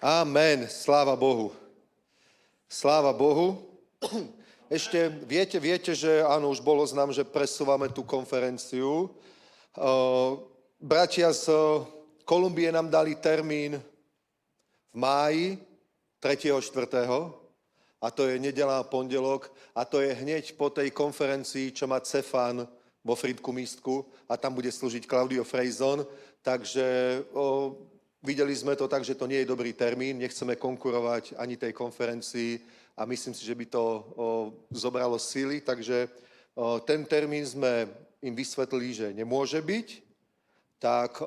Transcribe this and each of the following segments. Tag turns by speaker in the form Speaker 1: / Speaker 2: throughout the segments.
Speaker 1: Amen. Sláva Bohu. Sláva Bohu. Ešte viete, že áno, už bolo znám, že presúvame tú konferenciu. Bratia z Kolumbie nám dali termín v máji 3. 4. A to je nedeľa a pondelok. A to je hneď po tej konferencii, čo má Cefán vo Frýdku Místku. A tam bude slúžiť Claudio Frejzon. Takže videli sme to tak, že to nie je dobrý termín. Nechceme konkurovať ani tej konferencii. A myslím si, že by to zobralo síly, takže ten termín sme im vysvetlili, že nemôže byť, tak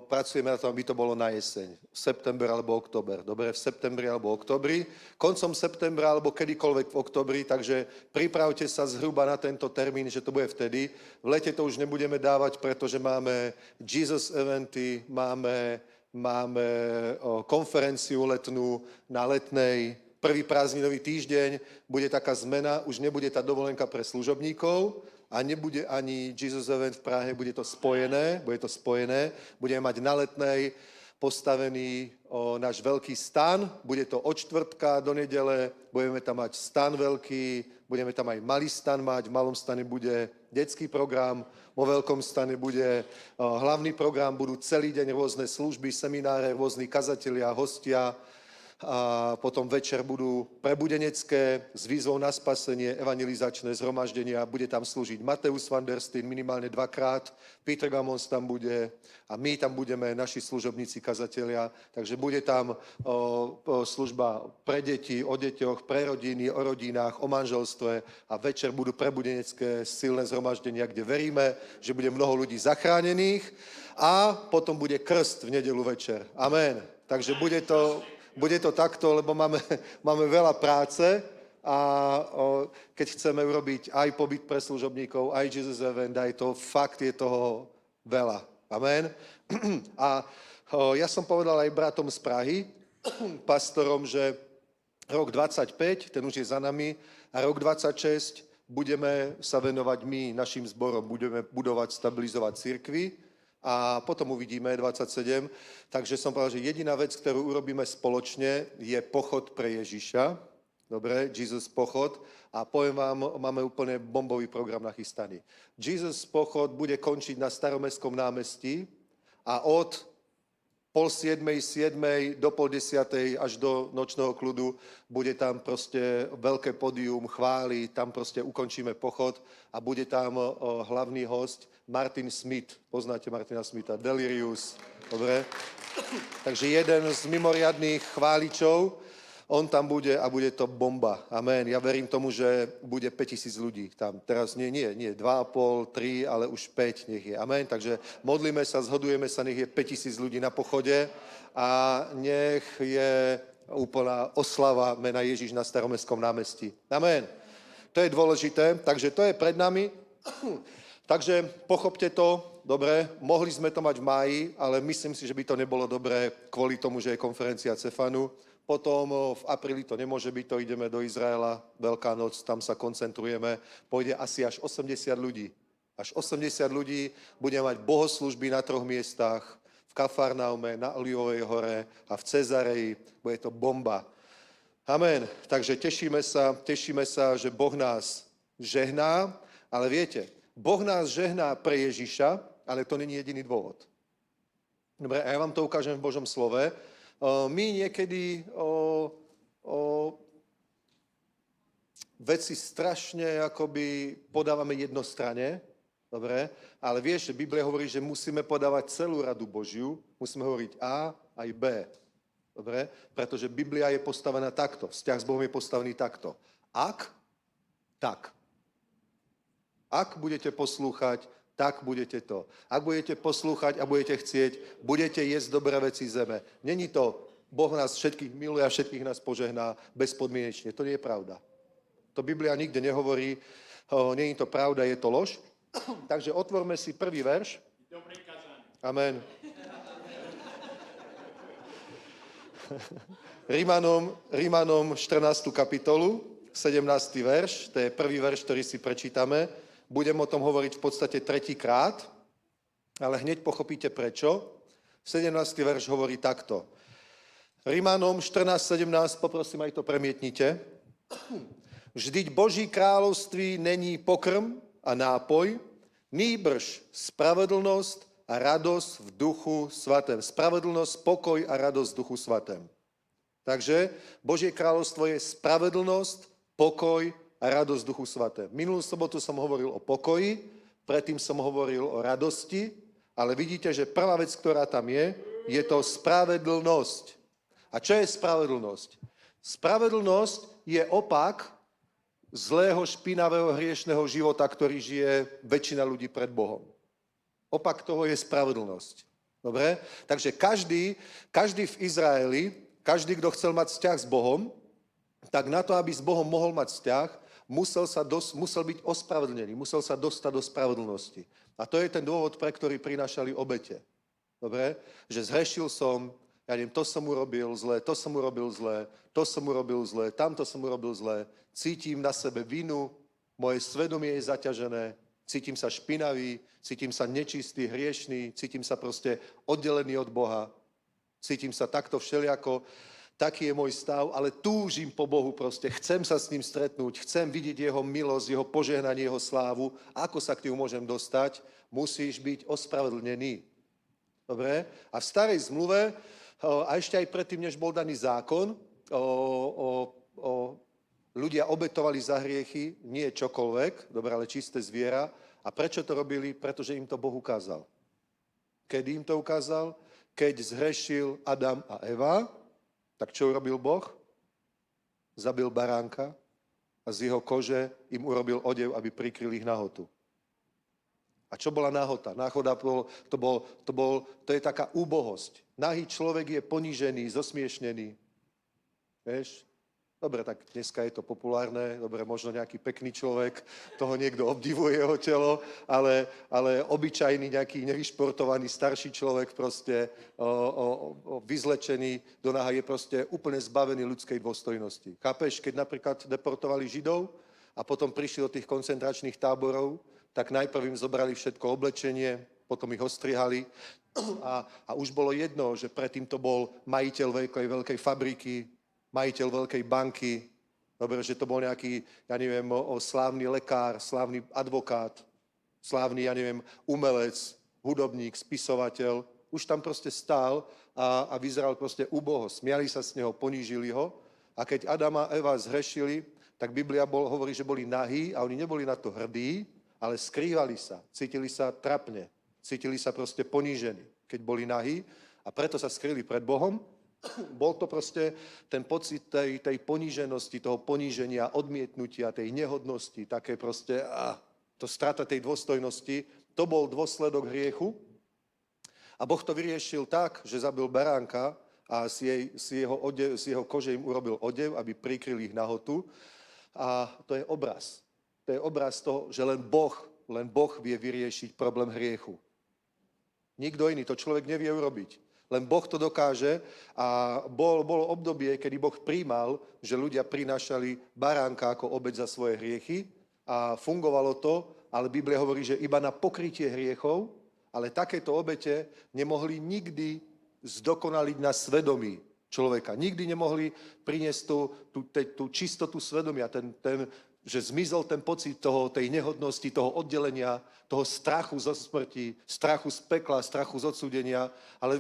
Speaker 1: pracujeme na tom, aby to bolo na jeseň, september alebo október. Dobre, v septembri alebo oktobri, koncom septembra alebo kedykoľvek v oktobri, takže pripravte sa zhruba na tento termín, že to bude vtedy. V lete to už nebudeme dávať, pretože máme Jesus eventy, máme konferenciu letnú na Letnej. Prvý prázdninový týždeň bude taká zmena, už nebude tá dovolenka pre služobníkov a nebude ani Jesus Event v Prahe, bude to spojené. Budeme mať na Letnej postavený náš veľký stan, bude to od štvrtka do nedele, budeme tam mať stan veľký, budeme tam aj malý stan mať, v malom stane bude detský program, vo veľkom stane bude hlavný program, budú celý deň rôzne služby, semináre, rôzni kazatelia, hostia, a potom večer budú prebudenecké s výzvou na spasenie, evangelizačné zhromaždenia. Bude tam slúžiť Mateus van der Steen minimálne 2-krát, Peter Gamons tam bude a my tam budeme, naši služobníci, kazatelia. Takže bude tam služba pre deti, o deťoch, pre rodiny, o rodinách, o manželstve a večer budú prebudenecké silné zhromaždenia, kde veríme, že bude mnoho ľudí zachránených a potom bude krst v nedeľu večer. Amen. Takže bude to takto, lebo máme veľa práce a keď chceme urobiť aj pobyt pre služobníkov, aj Jesus Event, aj to fakt je toho veľa. Amen. A ja som povedal aj bratom z Prahy, pastorom, že rok 25, ten už je za nami, a rok 26 budeme sa venovať my našim zborom, budeme budovať, stabilizovať cirkvi. A potom uvidíme 27. Takže som povedal, že jediná vec, ktorú urobíme spoločne, je pochod pre Ježiša. Dobre, Jesus pochod. A poviem vám, máme úplne bombový program nachystaný. Jesus pochod bude končiť na Staromestskom námestí a od 6:30, 7:00 do 9:30 až do nočného kľudu bude tam proste veľké pódium chvály, tam proste ukončíme pochod a bude tam hlavný host Martin Smith. Poznáte Martina Smitha? Delirious. Dobre? Takže jeden z mimoriadných chváličov, on tam bude a bude to bomba. Amen. Ja verím tomu, že bude 5000 ľudí tam. Teraz nie 2,5, 3, ale už 5 nech je. Amen. Takže modlíme sa, zhodujeme sa, nech je 5000 ľudí na pochode a nech je úplná oslava mena Ježiš na Staromestskom námestí. Amen. To je dôležité, takže to je pred nami. Takže pochopte to, dobre, mohli sme to mať v máji, ale myslím si, že by to nebolo dobré kvôli tomu, že je konferencia Cefanu. Potom v apríli to nemôže byť, to ideme do Izraela, Veľká noc, tam sa koncentrujeme, pôjde asi až 80 ľudí. Až 80 ľudí budeme mať bohoslúžby na 3 miestach, v Kafarnaume, na Olivovej hore a v Cezareji, bude to bomba. Amen. Takže tešíme sa, že Boh nás žehná, ale viete, Boh nás žehná pre Ježiša, ale to není jediný dôvod. Dobre, a ja vám to ukážem v Božom slove. My niekedy veci strašne akoby podávame jednostranne, dobre, ale vieš, že Biblia hovorí, že musíme podávať celú radu Božiu, musíme hovoriť A aj B, dobre, pretože Biblia je postavená takto, vzťah s Bohom je postavený takto. Ak, tak. Ak budete poslúchať, tak budete to. Ak budete poslúchať a budete chcieť, budete jesť dobré veci zeme. Není to, Boh nás všetkých miluje a všetkých nás požehná bezpodmienečne. To nie je pravda. To Biblia nikde nehovorí, nie je to pravda, je to lož. Takže otvorme si prvý verš. Amen. Rímanom 14. kapitolu, 17. verš, to je prvý verš, ktorý si prečítame. Budem o tom hovoriť v podstate 3. krát, ale hneď pochopíte prečo. 17. verš hovorí takto. Rimanom 14:17, poprosím, aj to premietnite. Vždyť Boží kráľovství není pokrm a nápoj, nýbrž spravedlnosť a radosť v duchu svatém. Spravedlnosť, pokoj a radosť v duchu svatém. Takže Božie kráľovstvo je spravedlnosť, pokoj a radosť v duchu svatém. Minulú sobotu som hovoril o pokoji, predtým som hovoril o radosti, ale vidíte, že prvá vec, ktorá tam je to spravedlnosť. A čo je spravedlnosť? Spravedlnosť je opak zlého, špinavého, hriešného života, ktorý žije väčšina ľudí pred Bohom. Opak toho je spravedlnosť. Dobre? Takže každý v Izraeli, každý, kto chcel mať vzťah s Bohom, tak na to, aby s Bohom mohol mať vzťah, musel byť ospravedlnený, musel sa dostať do spravedlnosti. A to je ten dôvod, pre ktorý prinášali obete. Dobre? Že zhrešil som, ja neviem, to som urobil zle, to som urobil zle, to som urobil zle, tamto som urobil zle, cítim na sebe vinu, moje svedomie je zaťažené, cítim sa špinavý, cítim sa nečistý, hriešný, cítim sa proste oddelený od Boha, cítim sa takto všeliako, taký je môj stav, ale túžim po Bohu proste, chcem sa s ním stretnúť, chcem vidieť jeho milosť, jeho požehnanie, jeho slávu. Ako sa k ňu môžem dostať? Musíš byť ospravedlnený. Dobre? A v starej zmluve, a ešte aj predtým, než bol daný zákon, ľudia obetovali za hriechy, nie čokoľvek, dobre, ale čisté zviera. A prečo to robili? Pretože im to Boh ukázal. Kedy im to ukázal? Keď zhrešil Adam a Eva, tak čo urobil Boh? Zabil baránka a z jeho kože im urobil odev, aby prikryl ich nahotu. A čo bola nahota? Náhoda to je taká úbohosť. Nahý človek je ponížený, zosmiešnený. Vieš? Dobre, tak dneska je to populárne, dobre, možno nejaký pekný človek, toho niekto obdivuje jeho telo, ale obyčajný nejaký nevyšportovaný starší človek proste vyzlečený do naha je proste úplne zbavený ľudskej dôstojnosti. Chápeš, keď napríklad deportovali Židov a potom prišli do tých koncentračných táborov, tak najprv im zobrali všetko oblečenie, potom ich ostrihali a už bolo jedno, že predtým to bol majiteľ veľkej fabriky, majiteľ veľkej banky, dobre, že to bol nejaký, ja neviem, slávny lekár, slávny advokát, slávny, ja neviem, umelec, hudobník, spisovateľ. Už tam proste stál a vyzeral proste úboho. Smiali sa z neho, ponížili ho. A keď Adam a Eva zhrešili, tak Biblia hovorí, že boli nahí a oni neboli na to hrdí, ale skrývali sa, cítili sa trapne, cítili sa proste ponížení, keď boli nahí a preto sa skryli pred Bohom. Bol to proste ten pocit tej poníženosti, toho poníženia, odmietnutia, tej nehodnosti, také proste, to strata tej dôstojnosti, to bol dôsledok hriechu. A Boh to vyriešil tak, že zabil baránka a z jeho kože im urobil odev, aby prikryl ich nahotu. A to je obraz. To je obraz toho, že len Boh vie vyriešiť problém hriechu. Nikto iný, to človek nevie urobiť. Len Boh to dokáže a bolo obdobie, kedy Boh prijímal, že ľudia prinášali baránka ako obeť za svoje hriechy a fungovalo to, ale Biblia hovorí, že iba na pokrytie hriechov, ale takéto obete nemohli nikdy zdokonaliť na svedomí človeka. Nikdy nemohli priniesť tú čistotu svedomia, že zmizol ten pocit tej nehodnosti, toho oddelenia, toho strachu zo smrti, strachu z pekla, strachu z odsúdenia, ale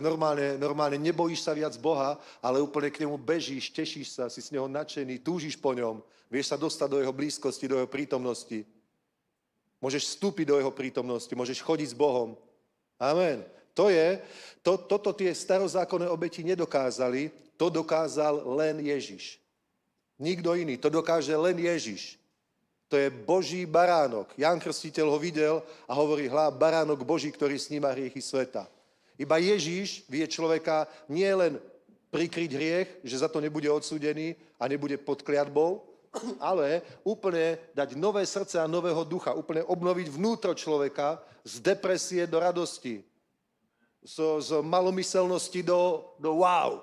Speaker 1: normálne nebojíš sa viac Boha, ale úplne k nemu bežíš, tešíš sa, si z neho nadšený, túžiš po ňom, vieš sa dostať do jeho blízkosti, do jeho prítomnosti. Môžeš vstúpiť do jeho prítomnosti, môžeš chodiť s Bohom. Amen. Toto tie starozákonné obeti nedokázali, to dokázal len Ježiš. Nikto iný, to dokáže len Ježiš. To je Boží baránok. Ján Krstiteľ ho videl a hovorí, baránok Boží, ktorý sníma hriechy sveta. Iba Ježíš vie človeka nie len prikryť hriech, že za to nebude odsúdený a nebude pod kliatbou, ale úplne dať nové srdce a nového ducha, úplne obnoviť vnútro človeka z depresie do radosti, z malomyselnosti do wow,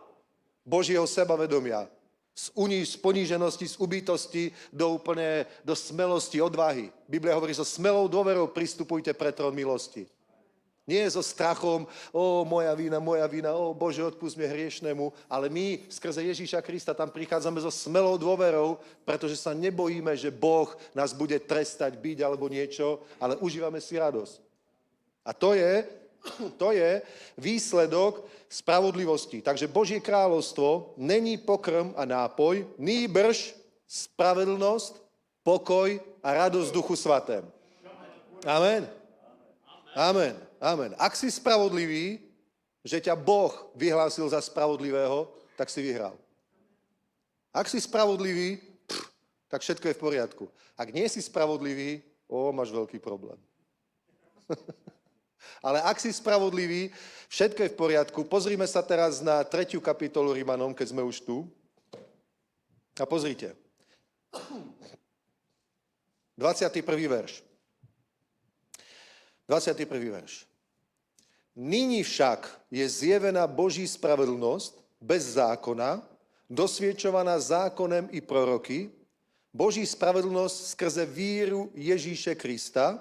Speaker 1: Božieho sebavedomia. Z poníženosti, z ubitosti do smelosti, odvahy. Biblia hovorí, so smelou dôverou pristupujte pred trón milosti. Nie so strachom, moja vina, Bože, odpusť mi hriešnemu, ale my skrze Ježíša Krista tam prichádzame so smelou dôverou, pretože sa nebojíme, že Boh nás bude trestať, byť alebo niečo, ale užívame si radosť. A to je výsledok spravodlivosti. Takže Božie kráľovstvo není pokrm a nápoj, nýbrž spravedlnosť, pokoj a radosť v Duchu Svatém. Amen. Amen. Amen. Ak si spravodlivý, že ťa Boh vyhlásil za spravodlivého, tak si vyhral. Ak si spravodlivý, tak všetko je v poriadku. Ak nie si spravodlivý, máš veľký problém. Ale ak si spravodlivý, všetko je v poriadku. Pozrime sa teraz na 3. kapitolu Rimanom, keď sme už tu. A pozrite. 21. verš. 21. verš. Nyní však je zjevená Boží spravedlnosť bez zákona, dosviedčovaná zákonem i proroky, Boží spravedlnosť skrze víru Ježíše Krista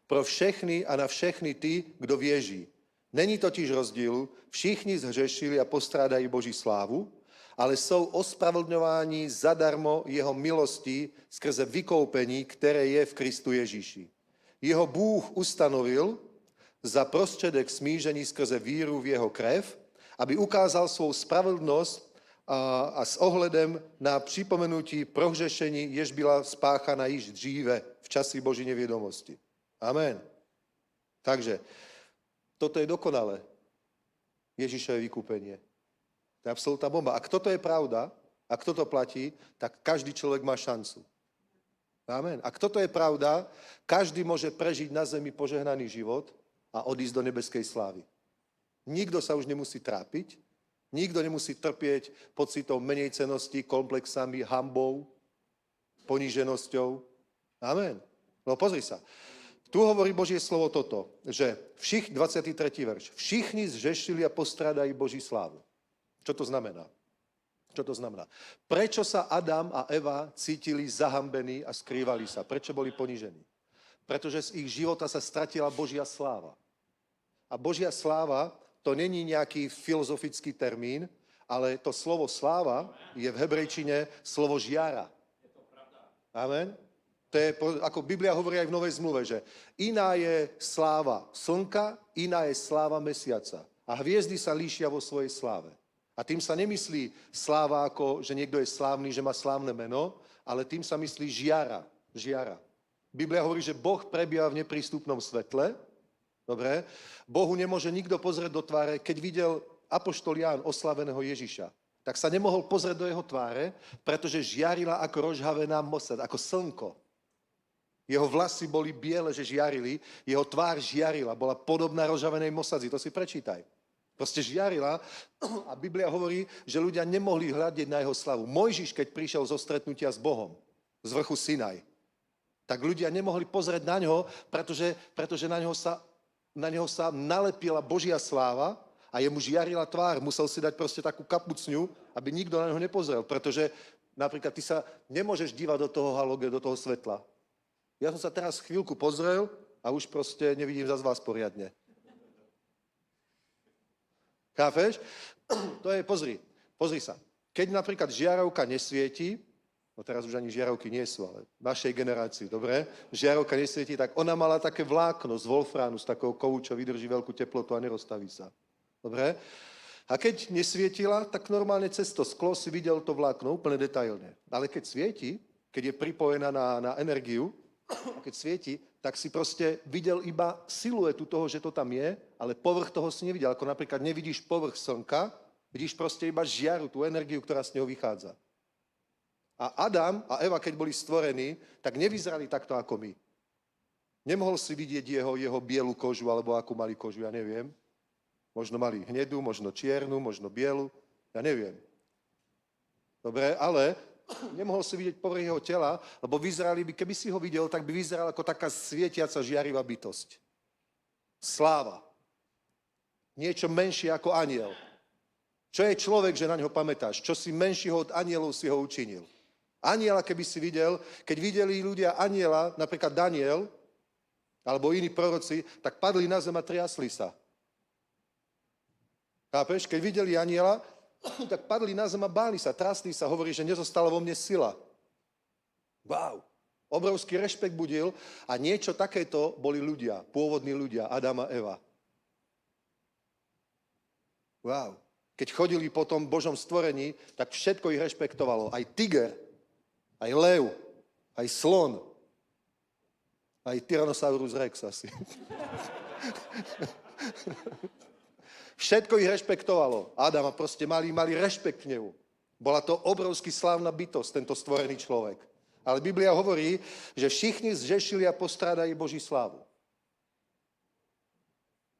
Speaker 1: pro všechny a na všechny ty, kdo věří. Není totiž rozdílu, všichni zhřešili a postrádají Boží slávu, ale jsou ospravedlňováni zadarmo jeho milostí skrze vykoupení, které je v Kristu Ježíši. Jeho Bůh ustanovil za prostředek smíření skrze víru v jeho krev, aby ukázal svou spravedlnosť a s ohledem na připomenutí prohřešení, jež byla spáchaná již dříve v časi Boží nevědomosti. Amen. Takže toto je dokonalé. Ježišové vykúpenie. To je absolútna bomba. Ak toto je pravda, ak toto platí, tak každý človek má šancu. Amen. Ak toto je pravda, každý môže prežiť na zemi požehnaný život a odísť do nebeskej slávy. Nikto sa už nemusí trápiť, nikto nemusí trpieť pocitom menejcenosti, komplexami, hanbou, poníženosťou. Amen. No pozri sa. Tu hovorí Božie slovo toto, že 23. verš. Všichni zřešili a postrádají Boží slávu. Čo to znamená? Čo to znamená? Prečo sa Adam a Eva cítili zahambení a skrývali sa? Prečo boli ponížení? Pretože z ich života sa stratila Božia sláva. A Božia sláva to není nejaký filozofický termín, ale to slovo sláva je v hebrejčine slovo žiara. Amen? To je, ako Biblia hovorí aj v Novej zmluve, že iná je sláva slnka, iná je sláva mesiaca. A hviezdy sa líšia vo svojej sláve. A tým sa nemyslí sláva ako, že niekto je slávny, že má slávne meno, ale tým sa myslí žiara. Žiara. Biblia hovorí, že Boh prebýva v neprístupnom svetle. Dobre? Bohu nemôže nikto pozrieť do tváre. Keď videl apoštol Ján oslaveného Ježiša, tak sa nemohol pozrieť do jeho tváre, pretože žiarila ako rozhavená mosad, ako slnko. Jeho vlasy boli biele, že žiarili, jeho tvár žiarila, bola podobná rozhavenej mosadzi. To si prečítaj. Proste žiarila a Biblia hovorí, že ľudia nemohli hľadiť na jeho slavu. Mojžiš, keď prišiel zo stretnutia s Bohom, z vrchu Sinaj, tak ľudia nemohli pozrieť na ňo, pretože na neho sa nalepila Božia sláva a jemu žiarila tvár. Musel si dať proste takú kapucňu, aby nikto na neho nepozrel, pretože napríklad ty sa nemôžeš dívať do toho halóge, do toho svetla. Ja som sa teraz chvíľku pozrel a už proste nevidím zas vás poriadne. Chápeš? To je, pozri sa. Keď napríklad žiarovka nesvieti, no teraz už ani žiarovky nie sú, ale v našej generácii, dobre, žiarovka nesvieti, tak ona mala také vlákno z wolfránu, z takého kovu, čo vydrží veľkú teplotu a neroztaví sa. Dobre? A keď nesvietila, tak normálne cez to sklo si videl to vlákno úplne detailne. Ale keď svieti, keď je pripojená na energiu, a keď svieti, tak si proste videl iba siluetu toho, že to tam je, ale povrch toho si nevidel. Ako napríklad nevidíš povrch slnka, vidíš proste iba žiaru, tú energiu, ktorá z neho vychádza. A Adam a Eva, keď boli stvorení, tak nevyzerali takto ako my. Nemohol si vidieť jeho bielu kožu, alebo akú mali kožu, ja neviem. Možno mali hnedú, možno čiernu, možno bielu, ja neviem. Dobre, ale nemohol si vidieť povrch jeho tela, lebo vyzerali by, keby si ho videl, tak by vyzeral ako taká svietiaca žiarivá bytosť. Sláva. Niečo menšie ako anjel. Čo je človek, že na ňo pamätáš? Čo si menšieho od anjelov si ho učinil? Anjela, keby si videl, keď videli ľudia anjela, napríklad Daniel, alebo iní proroci, tak padli na zem a triasli sa. Chápeš? Keď videli anjela, tak padli na zem a báli sa, trasli sa, hovorí, že nezostala vo mne sila. Wow. Obrovský rešpekt budil a niečo takéto boli ľudia, pôvodní ľudia, Adam a Eva. Wow. Keď chodili po tom Božom stvorení, tak všetko ich rešpektovalo. Aj tiger, aj lev, aj slon, aj Tyrannosaurus Rex asi. Všetko ich rešpektovalo. Adama proste mali rešpekt k nemu. Bola to obrovský slávna bytosť, tento stvorený človek. Ale Biblia hovorí, že všichni zžešili a postrádajú Boží slávu.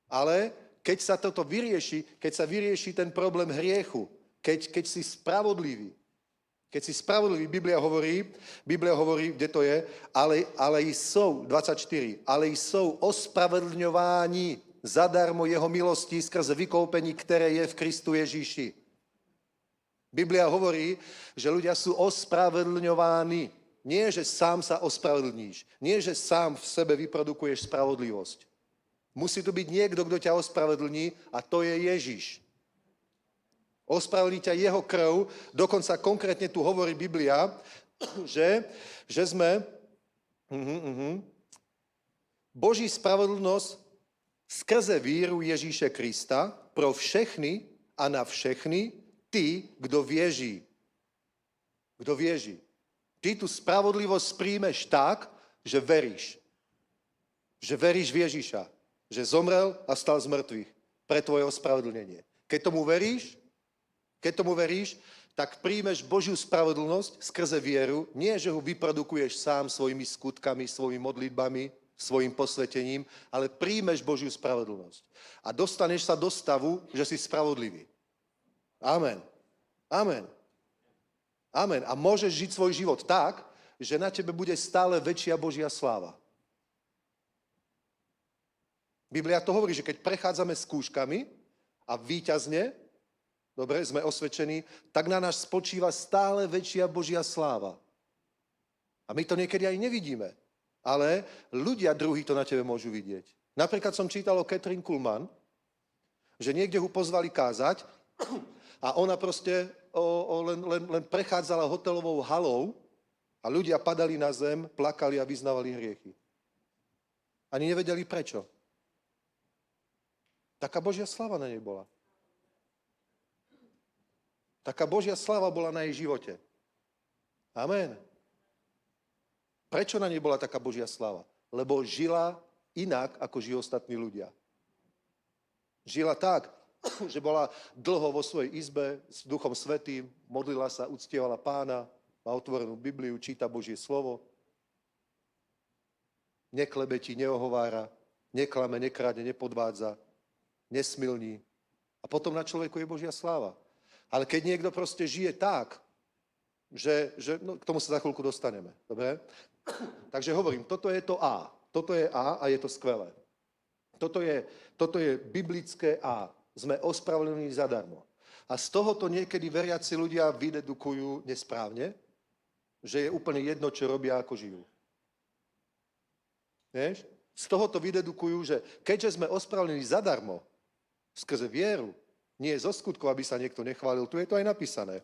Speaker 1: Ale keď sa toto vyrieši, keď sa vyrieši ten problém hriechu, keď si spravodlivý, Biblia hovorí, kde to je, ale sú, 24, ale sú ospravedlňováni zadarmo jeho milostí skrze vykoupení, ktoré je v Kristu Ježíši. Biblia hovorí, že ľudia sú ospravedlňováni. Nie, že sám sa ospravedlníš. Nie, že sám v sebe vyprodukuješ spravodlivosť. Musí tu byť niekto, kto ťa ospravedlní a to je Ježiš. Ospravedlní ťa jeho krv, dokonca konkrétne tu hovorí Biblia, že sme Boží spravedlnosť skrze víru Ježíše Krista pro všechny a na všechny ty, kdo věří. Kdo věří. Ty tu spravodlivosť príjmeš tak, že veríš. Že veríš v Ježíša. Že zomrel a stal z mŕtvych pre tvoje ospravedlnenie. Keď tomu veríš, tak príjmeš Božiu spravodlnosť skrze vieru. Nie, že ho vyprodukuješ sám svojimi skutkami, svojimi modlitbami, svojim posvetením, ale príjmeš Božiu spravodlnosť. A dostaneš sa do stavu, že si spravodlivý. Amen. Amen. Amen. A môžeš žiť svoj život tak, že na tebe bude stále väčšia Božia sláva. Biblia to hovorí, že keď prechádzame skúškami a víťazne, dobre, sme osvedčení, tak na nás spočíva stále väčšia Božia sláva. A my to niekedy aj nevidíme. Ale ľudia druhí to na tebe môžu vidieť. Napríklad som čítal o Kathryn Kuhlman, že niekde ho pozvali kázať a ona proste len prechádzala hotelovou halou a ľudia padali na zem, plakali a vyznávali hriechy. Ani nevedeli prečo. Taká Božia sláva na nej bola. Taká Božia sláva bola na jej živote. Amen. Prečo na nej bola taká Božia sláva? Lebo žila inak, ako žijú ostatní ľudia. Žila tak, že bola dlho vo svojej izbe s Duchom Svätým, modlila sa, uctievala Pána, má otvorenú Bibliu, číta Božie slovo, neklebetí, neohovára, neklame, nekráde, nepodvádza, nesmilní. A potom na človeku je Božia sláva. Ale keď niekto proste žije tak, že no, k tomu sa za chvíľku dostaneme. Dobre? Takže hovorím, toto je to A. Toto je A a je to skvelé. Toto je biblické A. Sme ospravedlnení zadarmo. A z tohoto niekedy veriaci ľudia vydedukujú nesprávne, že je úplne jedno, čo robia, ako žijú. Vieš? Z tohoto vydedukujú, že keďže sme ospravedlnení zadarmo, skrze vieru, nie zo skutkov, aby sa niekto nechválil. Tu je to aj napísané.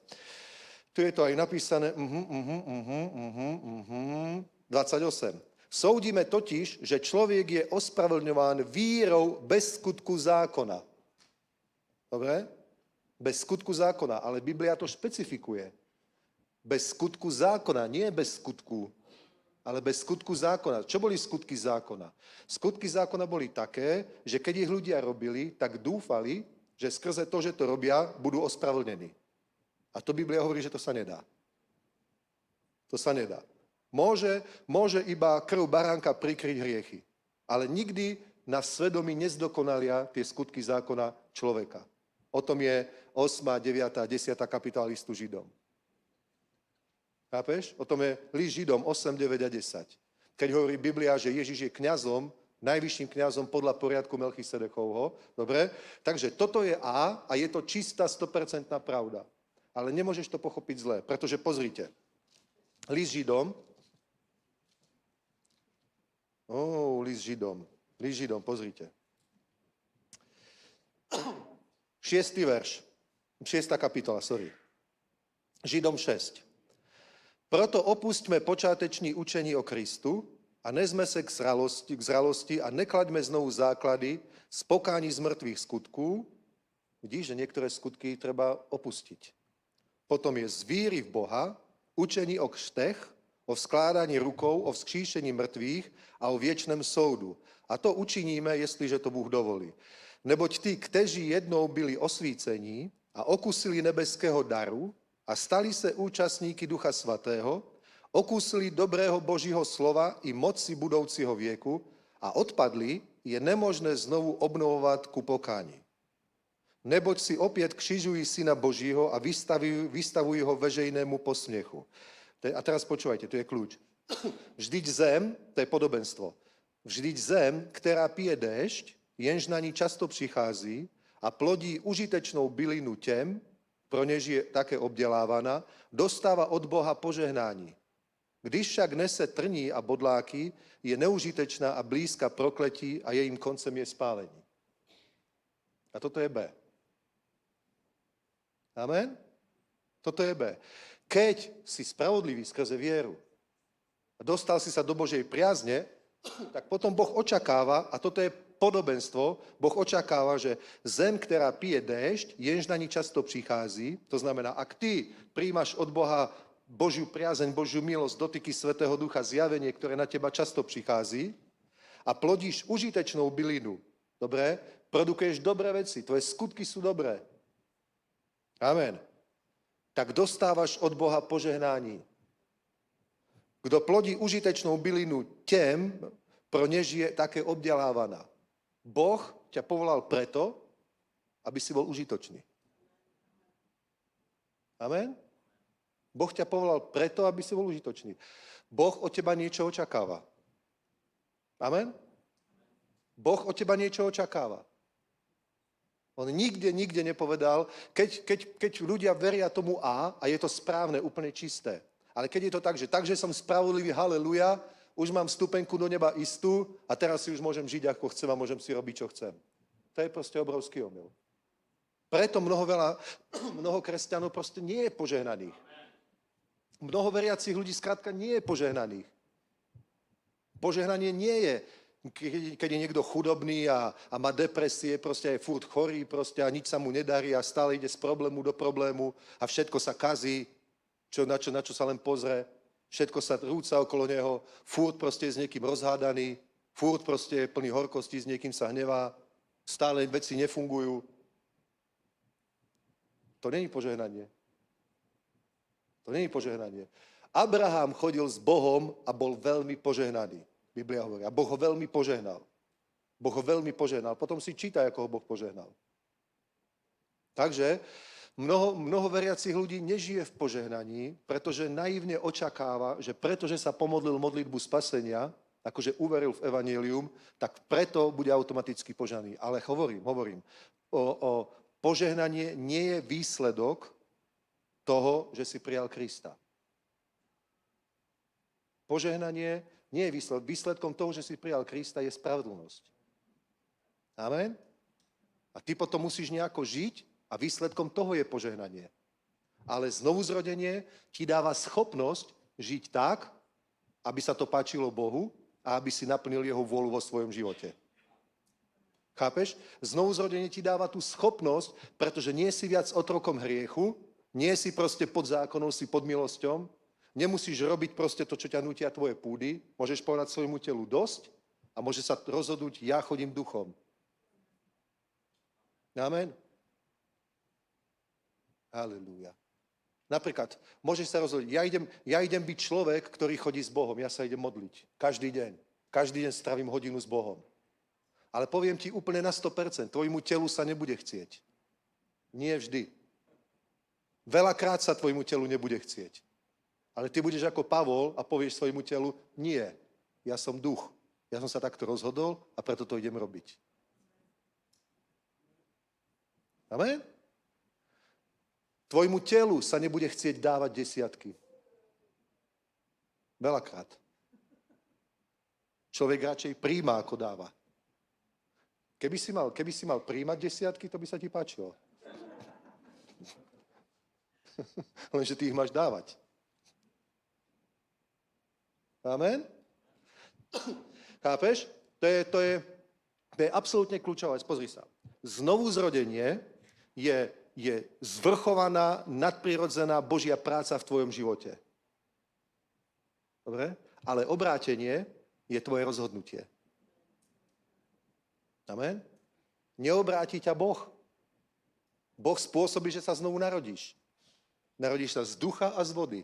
Speaker 1: 28. Soudíme totiž, že človek je ospravedlňován vírou bez skutku zákona. Dobre? Bez skutku zákona, ale Biblia to špecifikuje. Bez skutku zákona, nie bez skutku, ale bez skutku zákona. Čo boli skutky zákona? Skutky zákona boli také, že keď ich ľudia robili, tak dúfali, že skrze to, že to robia, budú ospravedlnení. A to Biblia hovorí, že to sa nedá. To sa nedá. Môže iba krv baránka prikryť hriechy. Ale nikdy na svedomí nezdokonalia tie skutky zákona človeka. O tom je 8., 9., 10. kapitola listu Židom. Chápeš? O tom je list Židom 8, 9 a 10. Keď hovorí Biblia, že Ježiš je kňazom, najvyšším kňazom podľa poriadku Melchisedechovho. Dobre? Takže toto je A a je to čistá 100% pravda. Ale nemôžeš to pochopiť zle, pretože pozrite. List Židom, List Židom. List Židom, pozrite. 6. verš. 6. kapitola, sorry. Židom 6. Proto opustme počátečný učení o Kristu a nezme sa k zralosti a neklaďme znovu základy z pokání z mŕtvych skutků. Vidíš, že niektoré skutky treba opustiť. Potom je z víry v Boha, učení o křtech, o vzkládaní rukou, o vzkříšení mŕtvych a o viečném soudu. A to učiníme, jestliže to Bůh dovolí. Neboť tí, kteří jednou byli osvícení a okusili nebeského daru a stali se účastníky Ducha Svatého, okusili dobrého Božího slova i moci budoucího věku a odpadli, je nemožné znovu obnovovat ku pokání. Neboť si opět křižují Syna Božího a vystavují ho veřejnému posměchu. A teraz počúvajte, tu je kľúč. Vždyť zem, to je podobenstvo, vždyť zem, která pije déšť, jenž na ní často přichází a plodí užitečnou bylinu těm, pro něž je také obdělávaná, dostává od Boha požehnání. Když však nese trní a bodláky, je neužitečná a blízka prokletí a jejím koncem je spálení. A toto je B. Amen? Toto je B. Keď si spravodlivý skrze vieru a dostal si sa do Božej priazne, tak potom Boh očakáva, a toto je podobenstvo, Boh očakáva, že zem, ktorá pije déšť, jenž na ní často přichází, to znamená, ak ty príjmaš od Boha Božiu priazeň, Božiu milosť, dotyky Svätého Ducha, zjavenie, ktoré na teba často přichází a plodíš užitečnou bylinu, dobre, produkuješ dobré veci, tvoje skutky sú dobré. Amen. Tak dostávaš od Boha požehnání. Kdo plodí užitečnou bylinu těm, pro něž je také obdělávaná. Boh ťa povolal preto, aby si bol užitočný. Amen? Boh ťa povolal preto, aby si bol užitočný. Boh od teba niečo očakáva. Amen? Boh od teba niečo očakáva. On nikde nepovedal, keď ľudia veria tomu A je to správne, úplne čisté. Ale keď je to tak, že takže som spravodlivý, haleluja, už mám stupenku do neba istú a teraz si už môžem žiť, ako chcem a môžem si robiť, čo chcem. To je proste obrovský omyl. Preto mnoho kresťanov proste nie je požehnaných. Mnoho veriacich ľudí skrátka nie je požehnaných. Požehnanie nie je, keď je niekto chudobný a má depresie, proste je furt chorý proste a nič sa mu nedarí a stále ide z problému do problému a všetko sa kazí, na čo sa len pozrie, všetko sa rúca okolo neho, furt proste je s niekým rozhádaný, furt proste je plný horkosti, s niekým sa hnevá, stále veci nefungujú. To není požehnanie. To není požehnanie. Abraham chodil s Bohom a bol veľmi požehnaný. Biblia hovorí. A Boh ho veľmi požehnal. Boh ho veľmi požehnal. Potom si čítaj, ako ho Boh požehnal. Takže mnoho veriacich ľudí nežije v požehnaní, pretože naivne očakáva, že pretože sa pomodlil modlitbu spasenia, akože uveril v evanjelium, tak preto bude automaticky požehnaný. Ale hovorím, o požehnanie nie je výsledok toho, že si prijal Krista. Požehnanie nie je výsledok. Výsledkom toho, že si prijal Krista, je spravodlnosť. Amen? A ty potom musíš nejako žiť a výsledkom toho je požehnanie. Ale znovuzrodenie ti dáva schopnosť žiť tak, aby sa to páčilo Bohu a aby si naplnil jeho vôľu vo svojom živote. Chápeš? Znovuzrodenie ti dáva tú schopnosť, pretože nie si viac otrokom hriechu, nie si proste pod zákonom, si pod milosťou, nemusíš robiť proste to, čo ťa nutia tvoje púdy. Môžeš povedať svojmu telu dosť a môže sa rozhodnúť, ja chodím duchom. Amen. Halelúja. Napríklad, môžeš sa rozhodnúť, ja idem byť človek, ktorý chodí s Bohom, ja sa idem modliť. Každý deň. Každý deň strávim hodinu s Bohom. Ale poviem ti úplne na 100%, tvojmu telu sa nebude chcieť. Nie vždy. Veľakrát sa tvojmu telu nebude chcieť. Ale ty budeš ako Pavol a povieš svojmu telu, nie, ja som duch. Ja som sa takto rozhodol a preto to idem robiť. Amen? Tvojmu telu sa nebude chcieť dávať desiatky. Veľakrát. Človek radšej príjma, ako dáva. Keby si mal príjmať desiatky, to by sa ti páčilo. Lenže ty ich máš dávať. Amen? Chápeš? To je absolútne kľúčová vec. Pozri sa. Znovu zrodenie je zvrchovaná, nadprirodzená Božia práca v tvojom živote. Dobre? Ale obrátenie je tvoje rozhodnutie. Amen? Neobráti ťa Boh. Boh spôsobí, že sa znovu narodíš. Narodíš sa z ducha a z vody.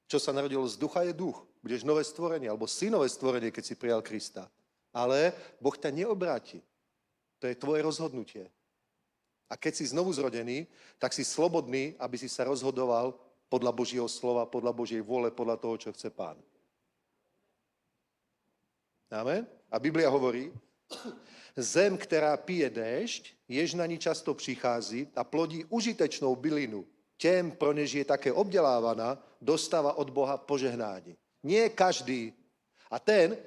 Speaker 1: Čo sa narodilo z ducha je duch. Budeš nové stvorenie, alebo si nové stvorenie, keď si prijal Krista. Ale Boh ťa neobráti. To je tvoje rozhodnutie. A keď si znovu zrodený, tak si slobodný, aby si sa rozhodoval podľa Božieho slova, podľa Božej vôle, podľa toho, čo chce Pán. Amen? A Biblia hovorí, zem, ktorá pije déšť, jež na ní často prichází a plodí užitečnou bylinu. Tém, pro než je také obdelávaná, dostáva od Boha požehnání. Nie každý. A ten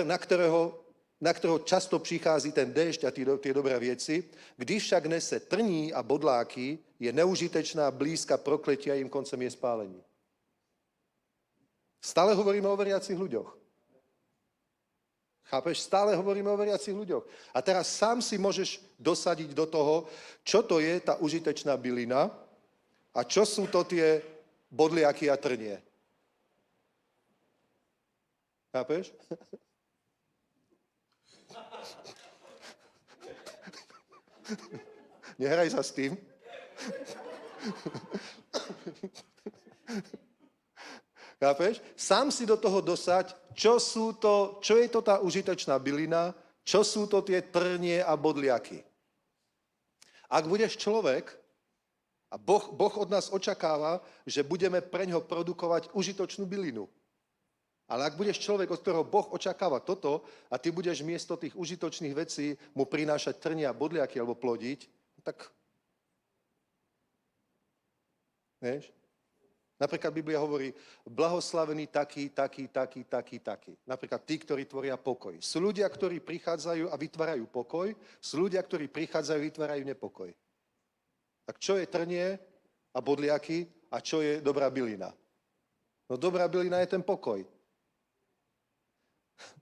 Speaker 1: na ktorého často přichází ten déšť a tie dobré věci, když však nese trní a bodláky, je neužitečná, blízka prokletia, jim koncem je spálení. Stále hovoríme o veriacich ľuďoch. Chápeš? Stále hovoríme o veriacich ľuďoch. A teraz sám si môžeš dosadiť do toho, čo to je tá užitečná bylina a čo sú to tie bodliaky a trnie. Chápeš? Nehraj sa s tým. Chápeš? Sám si do toho dosať, čo je to tá užitočná bylina, čo sú to tie trnie a bodliaky. Ak budeš človek, a Boh od nás očakáva, že budeme preňho produkovať užitočnú bylinu. Ale ak budeš človek, od ktorého Boh očakáva toto a ty budeš miesto tých užitočných vecí mu prinášať trnie a bodliaky alebo plodiť, tak... Vieš? Napríklad Biblia hovorí, blahoslavení takí. Napríklad tí, ktorí tvoria pokoj. Sú ľudia, ktorí prichádzajú a vytvárajú pokoj, sú ľudia, ktorí prichádzajú a vytvárajú nepokoj. Tak čo je trnie a bodliaky a čo je dobrá bylina? No dobrá bylina je ten pokoj.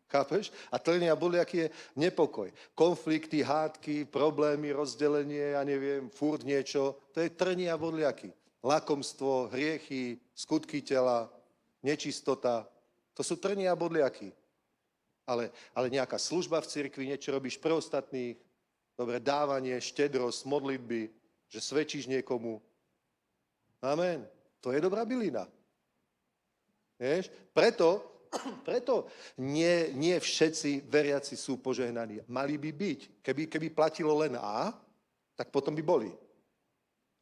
Speaker 1: Chápeš? A trnie a bodliaky je nepokoj. Konflikty, hádky, problémy, rozdelenie, ja neviem, furt niečo, to je trnie a bodliaky. Lakomstvo, hriechy, skutky tela, nečistota. To sú trnie a bodliaky. Ale nejaká služba v cirkvi, niečo robíš pre ostatných, dobre, dávanie, štedrosť, modlitby, že svedčíš niekomu. Amen. To je dobrá bylina. Vieš? Preto nie všetci veriaci sú požehnaní. Mali by byť. Keby platilo len A, tak potom by boli.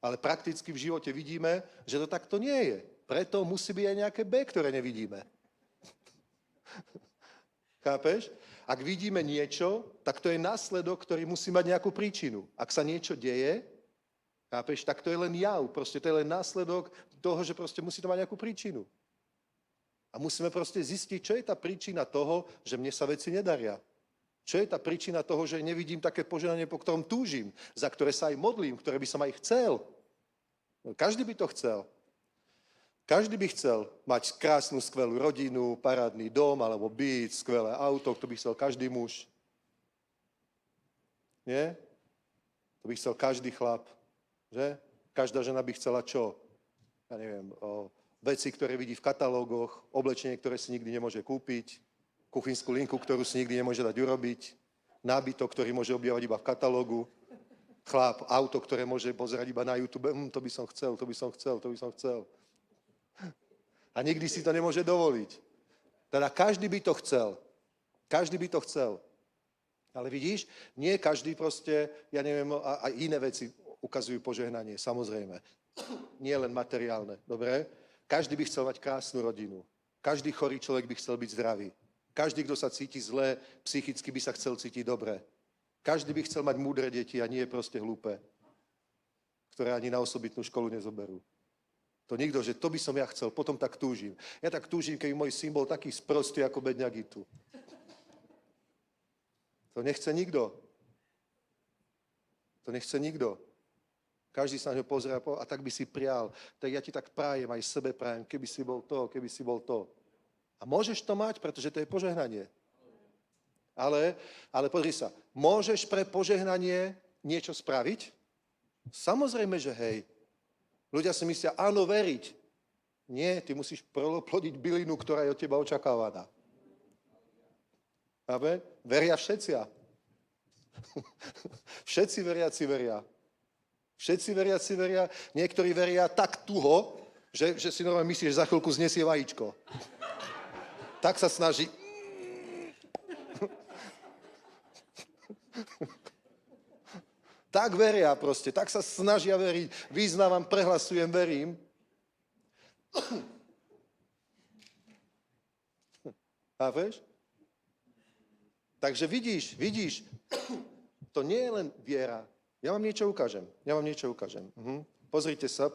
Speaker 1: Ale prakticky v živote vidíme, že to takto nie je. Preto musí byť aj nejaké B, ktoré nevidíme. Chápeš? Ak vidíme niečo, tak to je následok, ktorý musí mať nejakú príčinu. Ak sa niečo deje, chápeš, tak to je len jav. Proste to je len následok toho, že proste musí to mať nejakú príčinu. A musíme proste zistiť, čo je tá príčina toho, že mne sa veci nedaria. Čo je tá príčina toho, že nevidím také požehnanie, po ktorom túžim, za ktoré sa aj modlím, ktoré by som aj chcel. Každý by to chcel. Každý by chcel mať krásnu, skvelú rodinu, parádny dom, alebo byt, skvelé auto, to by chcel každý muž. Nie? To by chcel každý chlap. Že? Každá žena by chcela čo? Ja neviem, veci, ktoré vidí v katalógoch, oblečenie, ktoré si nikdy nemôže kúpiť, kuchynskú linku, ktorú si nikdy nemôže dať urobiť, nábytok, ktorý môže objavať iba v katalógu, chlap, auto, ktoré môže pozerať iba na YouTube, to by som chcel. A nikdy si to nemôže dovoliť. Teda každý by to chcel. Každý by to chcel. Ale vidíš, nie každý proste, ja neviem, a iné veci ukazujú požehnanie, samozrejme. Nie len materiálne, dobre? Každý by chcel mať krásnu rodinu. Každý chorý človek by chcel byť zdravý. Každý, kto sa cíti zle, psychicky by sa chcel cítiť dobre. Každý by chcel mať múdre deti a nie proste hlúpe, ktoré ani na osobitnú školu nezoberú. To nikto, že to by som ja chcel, potom tak túžim. Ja tak túžim, keby môj syn bol taký sprostý ako Bedňák Itu. To nechce nikto. To nechce nikto. Každý sa na ňo pozrie a tak by si prial. Tak ja ti tak prajem, aj sebe prajem, keby si bol to, keby si bol to. A môžeš to mať, pretože to je požehnanie. Ale pozri sa, môžeš pre požehnanie niečo spraviť? Samozrejme, že hej. Ľudia si myslia, áno, veriť. Nie, ty musíš plodiť bylinu, ktorá je od teba očakávaná. Amen? Veria všetci. Všetci veriaci veria. Všetci veriaci veria. Niektorí veria tak tuho, že si normálne myslíš, že za chvíľku znesie vajíčko. Tak sa snaží. Tak veria proste, tak sa snažia veriť. Vyznávam, prehlasujem, verím. A vieš? Takže vidíš, to nie je len viera. Ja vám niečo ukážem. Pozrite sa.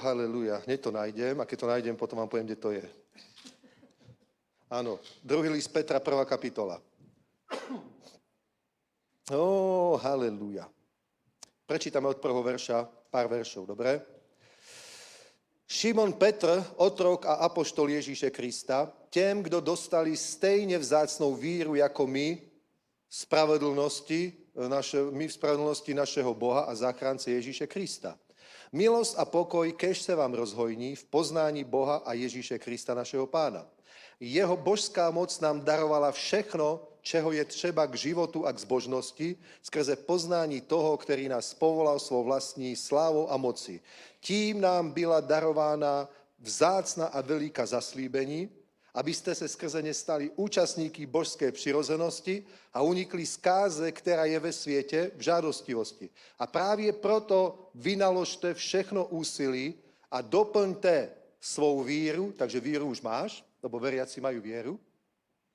Speaker 1: Haleluja. Hneď to nájdem a keď to nájdem, potom vám poviem, kde to je. Áno, 2. list Petra, 1. kapitola. Haleluja. Prečítame od 1. verša pár veršov, dobre? Šimon Petr, otrok a apoštol Ježíše Krista, těm, kdo dostali stejne vzácnou víru jako my, v spravedlnosti našeho Boha a záchránce Ježíše Krista. Milosť a pokoj, kež se vám rozhojní v poznání Boha a Ježíše Krista našeho Pána. Jeho božská moc nám darovala všechno, čeho je třeba k životu a k zbožnosti, skrze poznání toho, který nás povolal svou vlastní slávou a moci. Tím nám byla darována vzácna a veliká zaslíbení, abyste se skrze ně stali účastníky božské přirozenosti a unikli zkáze, která je ve světě v žádostivosti. A právě proto vynaložte všechno úsilí a doplňte svou víru, takže víru už máš, lebo veriaci majú vieru.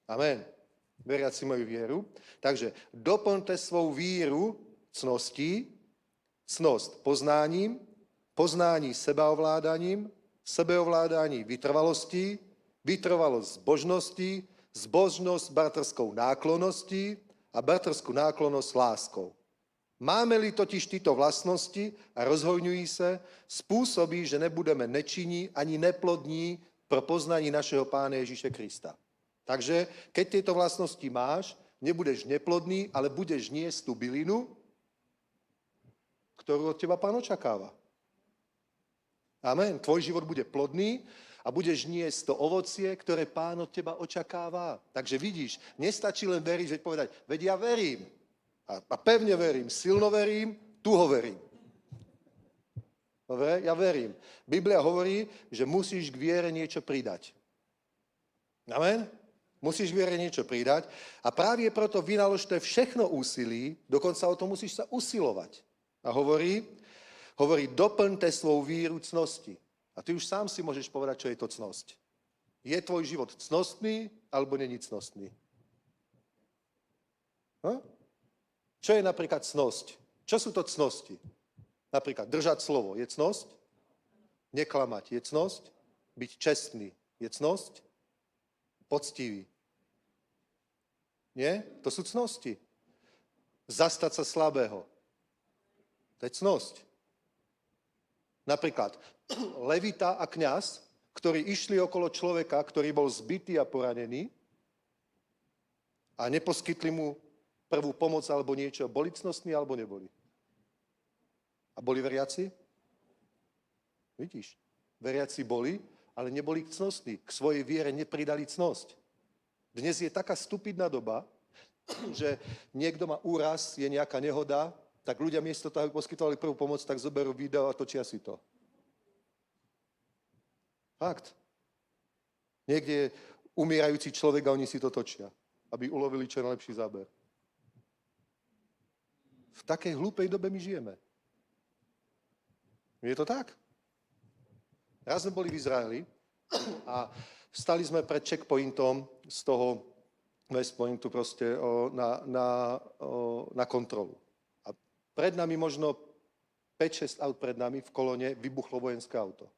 Speaker 1: Amen. Veriaci majú vieru. Takže doplňte svou víru cností, cnost poznáním, poznání sebeovládaním, sebeovládání vytrvalostí, vytrvalosť zbožností, zbožnosť bratrskou náklonností a bratrskú náklonnosť láskou. Máme-li totiž tyto vlastnosti a rozhojňují se, spôsobí, že nebudeme nečinní ani neplodní pro poznání našeho Pána Ježíše Krista. Takže, keď tieto vlastnosti máš, nebudeš neplodný, ale budeš niesť tú bylinu, ktorú od teba Pán očakáva. Amen. Tvoj život bude plodný a budeš niesť to ovocie, ktoré Pán od teba očakáva. Takže vidíš, nestačí len veriť, veď povedať, veď ja verím. A pevne verím, silno verím, tuho verím. Dobre, ja verím. Biblia hovorí, že musíš k viere niečo pridať. Amen? Musíš k viere niečo pridať a práve proto vynaložte všechno úsilí, dokonca o to musíš sa usilovať. A hovorí, doplňte svou víru cnosti. A ty už sám si môžeš povedať, čo je to cnosť. Je tvoj život cnostný, alebo není cnostný? Čo je napríklad cnosť? Čo sú to cnosti? Napríklad držať slovo je cnosť, neklamať je cnosť, byť čestný je cnosť, poctivý. Nie? To sú cnosti. Zastať sa slabého. To je cnosť. Napríklad levita a kňaz, ktorí išli okolo človeka, ktorý bol zbitý a poranený a neposkytli mu prvú pomoc alebo niečo, boli cnostní alebo neboli? A boli veriaci? Vidíš, veriaci boli, ale neboli cnostní. K svojej viere nepridali cnosť. Dnes je taká stupidná doba, že niekto má úraz, je nejaká nehoda, tak ľudia miesto toho, aby poskytovali prvú pomoc, tak zoberú video a točia si to. Fakt. Niekde je umierajúci človek a oni si to točia, aby ulovili čo najlepší záber. V takej hlúpej dobe my žijeme. Je to tak? Raz sme boli v Izraeli a stali sme pred checkpointom z toho West Pointu proste na kontrolu. A Pred nami možno 5-6 aut pred nami v kolóne vybuchlo vojenské auto.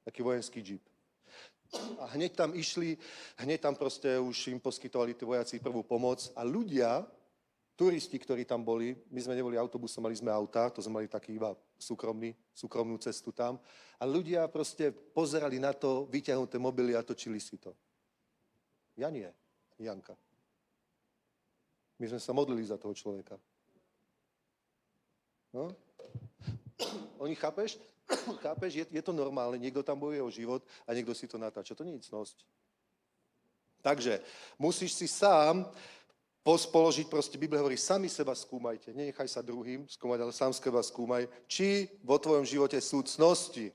Speaker 1: Taký vojenský džip. A hneď tam išli, hneď tam proste už im poskytovali tí vojaci prvú pomoc a ľudia, turisti, ktorí tam boli, my sme neboli autobusom, mali sme auta, to sme mali taký iba súkromnú cestu tam a ľudia proste pozerali na to, vyťahnuté mobily a točili si to. Ja nie, Janka. My sme sa modlili za toho človeka. No? Oni, chápeš, je to normálne, niekto tam bojuje o život a niekto si to natáča. To nie je cnosť. Takže musíš si sám položiť, proste Biblia hovorí, sami seba skúmajte, nenechaj sa druhým skúmať, ale sám seba skúmaj, či vo tvojom živote sú cnosti.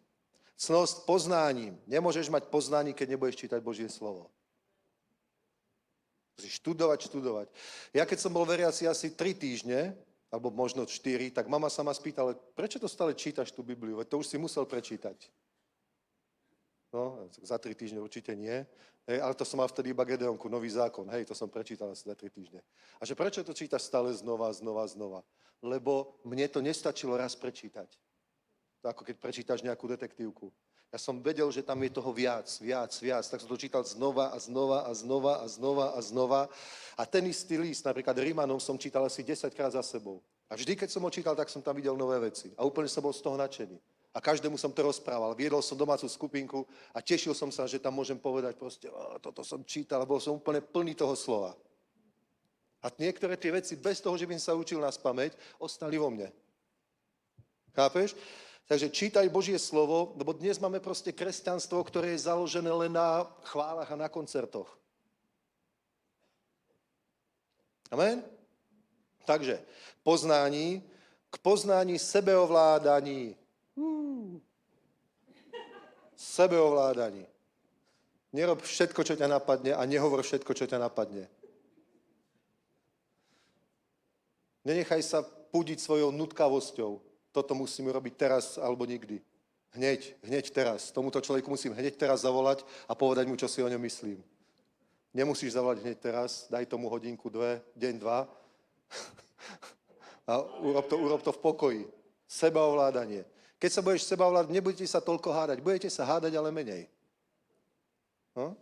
Speaker 1: Cnosť poznáním. Nemôžeš mať poznanie, keď nebudeš čítať Božie slovo. Musíš študovať. Ja keď som bol veriaci asi 3 týždne, alebo možno 4, tak mama sa ma spýtala, prečo to stále čítaš tú Bibliu? Veď to už si musel prečítať. No, za 3 týždne určite nie. Hej, ale to som mal vtedy iba Gedeonku, Nový zákon. Hej, to som prečítal asi za 3 týždne. A že prečo to čítaš stále znova? Lebo mne to nestačilo raz prečítať. To ako keď prečítaš nejakú detektívku. Ja som vedel, že tam je toho viac. Tak som to čítal znova. A ten istý list, napríklad Rímanom, som čítal asi 10-krát za sebou. A vždy, keď som ho čítal, tak som tam videl nové veci. A úplne som bol z toho nadšený. A každému som to rozprával. Viedol som domácu skupinku a tešil som sa, že tam môžem povedať proste, toto som čítal, a bol som úplne plný toho slova. A niektoré tie veci, bez toho, že by som sa učil naspamäť, ostali vo mne. Chápeš? Takže čítaj Božie slovo, lebo dnes máme proste kresťanstvo, ktoré je založené len na chválach a na koncertoch. Amen? Takže k poznání sebeovládaní. Sebeovládaní. Nerob všetko, čo ťa napadne a nehovor všetko, čo ťa napadne. Nenechaj sa púdiť svojou nutkavosťou. Toto musím robiť teraz alebo nikdy. Hneď teraz. Tomuto človeku musím hneď teraz zavolať a povedať mu, čo si o ňom myslím. Nemusíš zavolať hneď teraz, daj tomu hodinku, 2, deň, 2 a urob to v pokoji. Sebaovládanie. Keď sa budeš sebaovládať, nebudete sa toľko hádať. Budete sa hádať, ale menej. No?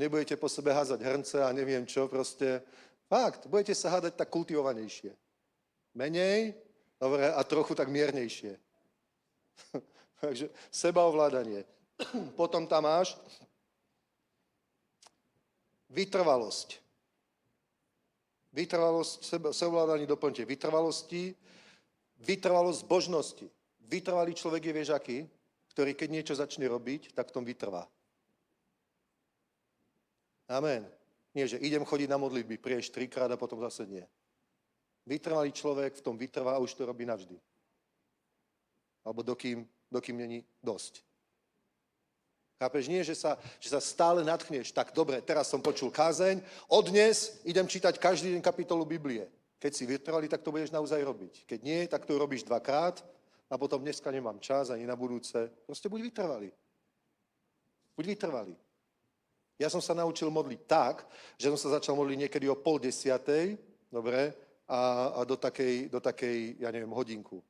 Speaker 1: Nebudete po sebe házať hrnce a neviem čo, proste. Fakt, budete sa hádať tak kultivovanejšie. Menej, dobre, a trochu tak miernejšie. Takže sebaovládanie. Potom tam máš vytrvalosť. Sebaovládanie doplňte. Vytrvalosť zbožnosti. Vytrvalý človek je, vieš aký? Ktorý keď niečo začne robiť, tak v tom vytrvá. Amen. Nie, že idem chodiť na modlitby, prieš 3-krát a potom zase nie. Vytrvalý človek v tom vytrvá a už to robí navždy. Alebo dokým není dosť. Chápeš? Nie, že sa stále nadchneš. Tak dobre, teraz som počul kázeň, od dnes idem čítať každý deň kapitolu Biblie. Keď si vytrvalý, tak to budeš naozaj robiť. Keď nie, tak to robíš 2-krát a potom dneska nemám čas ani na budúce. Proste buď vytrvalý. Buď vytrvalý. Ja som sa naučil modliť tak, že som sa začal modliť niekedy o 9:30, dobre, a do takej, ja neviem, hodinku.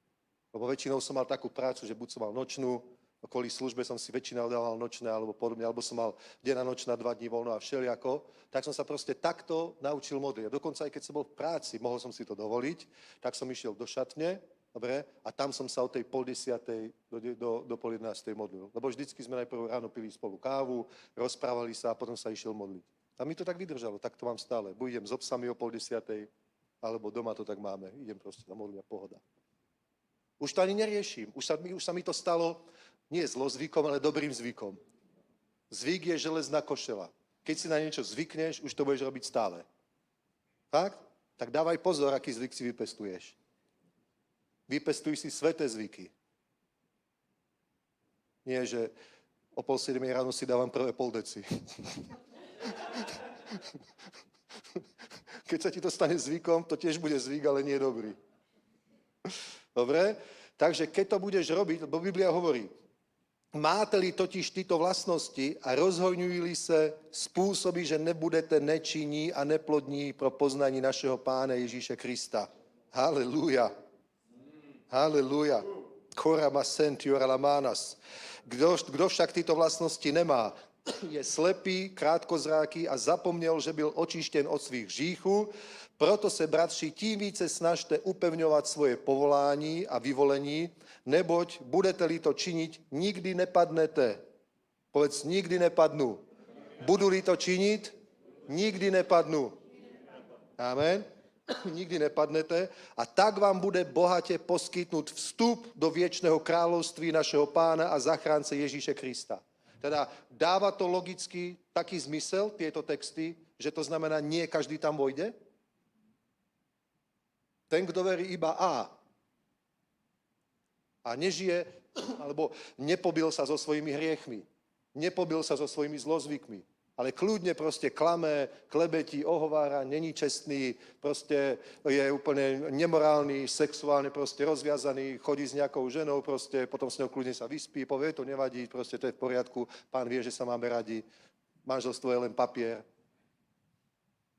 Speaker 1: Lebo väčšinou som mal takú prácu, že buď som mal nočnú, kvôli službe som si väčšinou dával nočné, alebo podobne, alebo som mal deň a noč na 2 dní voľno a všelijako, tak som sa proste takto naučil modliť. A dokonca aj keď som bol v práci, mohol som si to dovoliť, tak som išiel do šatne, dobre, a tam som sa od tej 9:30 do 10:30 modlil. Lebo vždycky sme najprv ráno pili spolu kávu, rozprávali sa a potom sa išiel modliť. A mi to tak vydržalo, tak to mám stále. Buď idem s obsami o 9:30, alebo doma to tak máme. Idem proste na modliť a pohoda. Už to ani neriešim. Už sa mi to stalo nie zlozvykom, ale dobrým zvykom. Zvyk je železná košela. Keď si na niečo zvykneš, už to budeš robiť stále. Fakt? Tak dávaj pozor, aký zvyk si vypestuješ. Vypestuj si sveté zvyky. Nie, že o 6:30 ráno si dávam prvé poldeci. Keď sa ti to stane zvykom, to tiež bude zvyk, ale nie dobrý. Dobre? Takže keď to budeš robiť, lebo Biblia hovorí, Máte-li totiž tyto vlastnosti a rozhojňují-li se způsobí, že nebudete nečinní a neplodní pro poznání našeho Pána Ježíše Krista. Haleluja. Haleluja. Korama sentiora lamanas. Kdo však tyto vlastnosti nemá, je slepý, krátkozráký a zapomněl, že byl očištěn od svých hříchů. Proto se, bratři, tím více snažte upevňovat svoje povolání a vyvolení, neboť budete-li to činit, nikdy nepadnete. Povedz, nikdy nepadnu. Budu-li to činit, nikdy nepadnu. Amen. Nikdy nepadnete a tak vám bude bohatě poskytnut vstup do věčného království našeho Pána a zachránce Ježíše Krista. Teda dáva to logicky taký zmysel, tieto texty, že to znamená, nie každý tam vojde? Ten, kto verí iba a nežije, alebo nepobil sa so svojimi hriechmi, nepobil sa so svojimi zlozvykmi, ale kľudne proste klame, klebetí, ohovára, není čestný, proste je úplne nemorálny, sexuálne proste rozviazaný, chodí s nejakou ženou, proste potom s ňou kľudne sa vyspí, povie, to nevadí, proste to je v poriadku, Pán vie, že sa máme radi, manželstvo je len papier.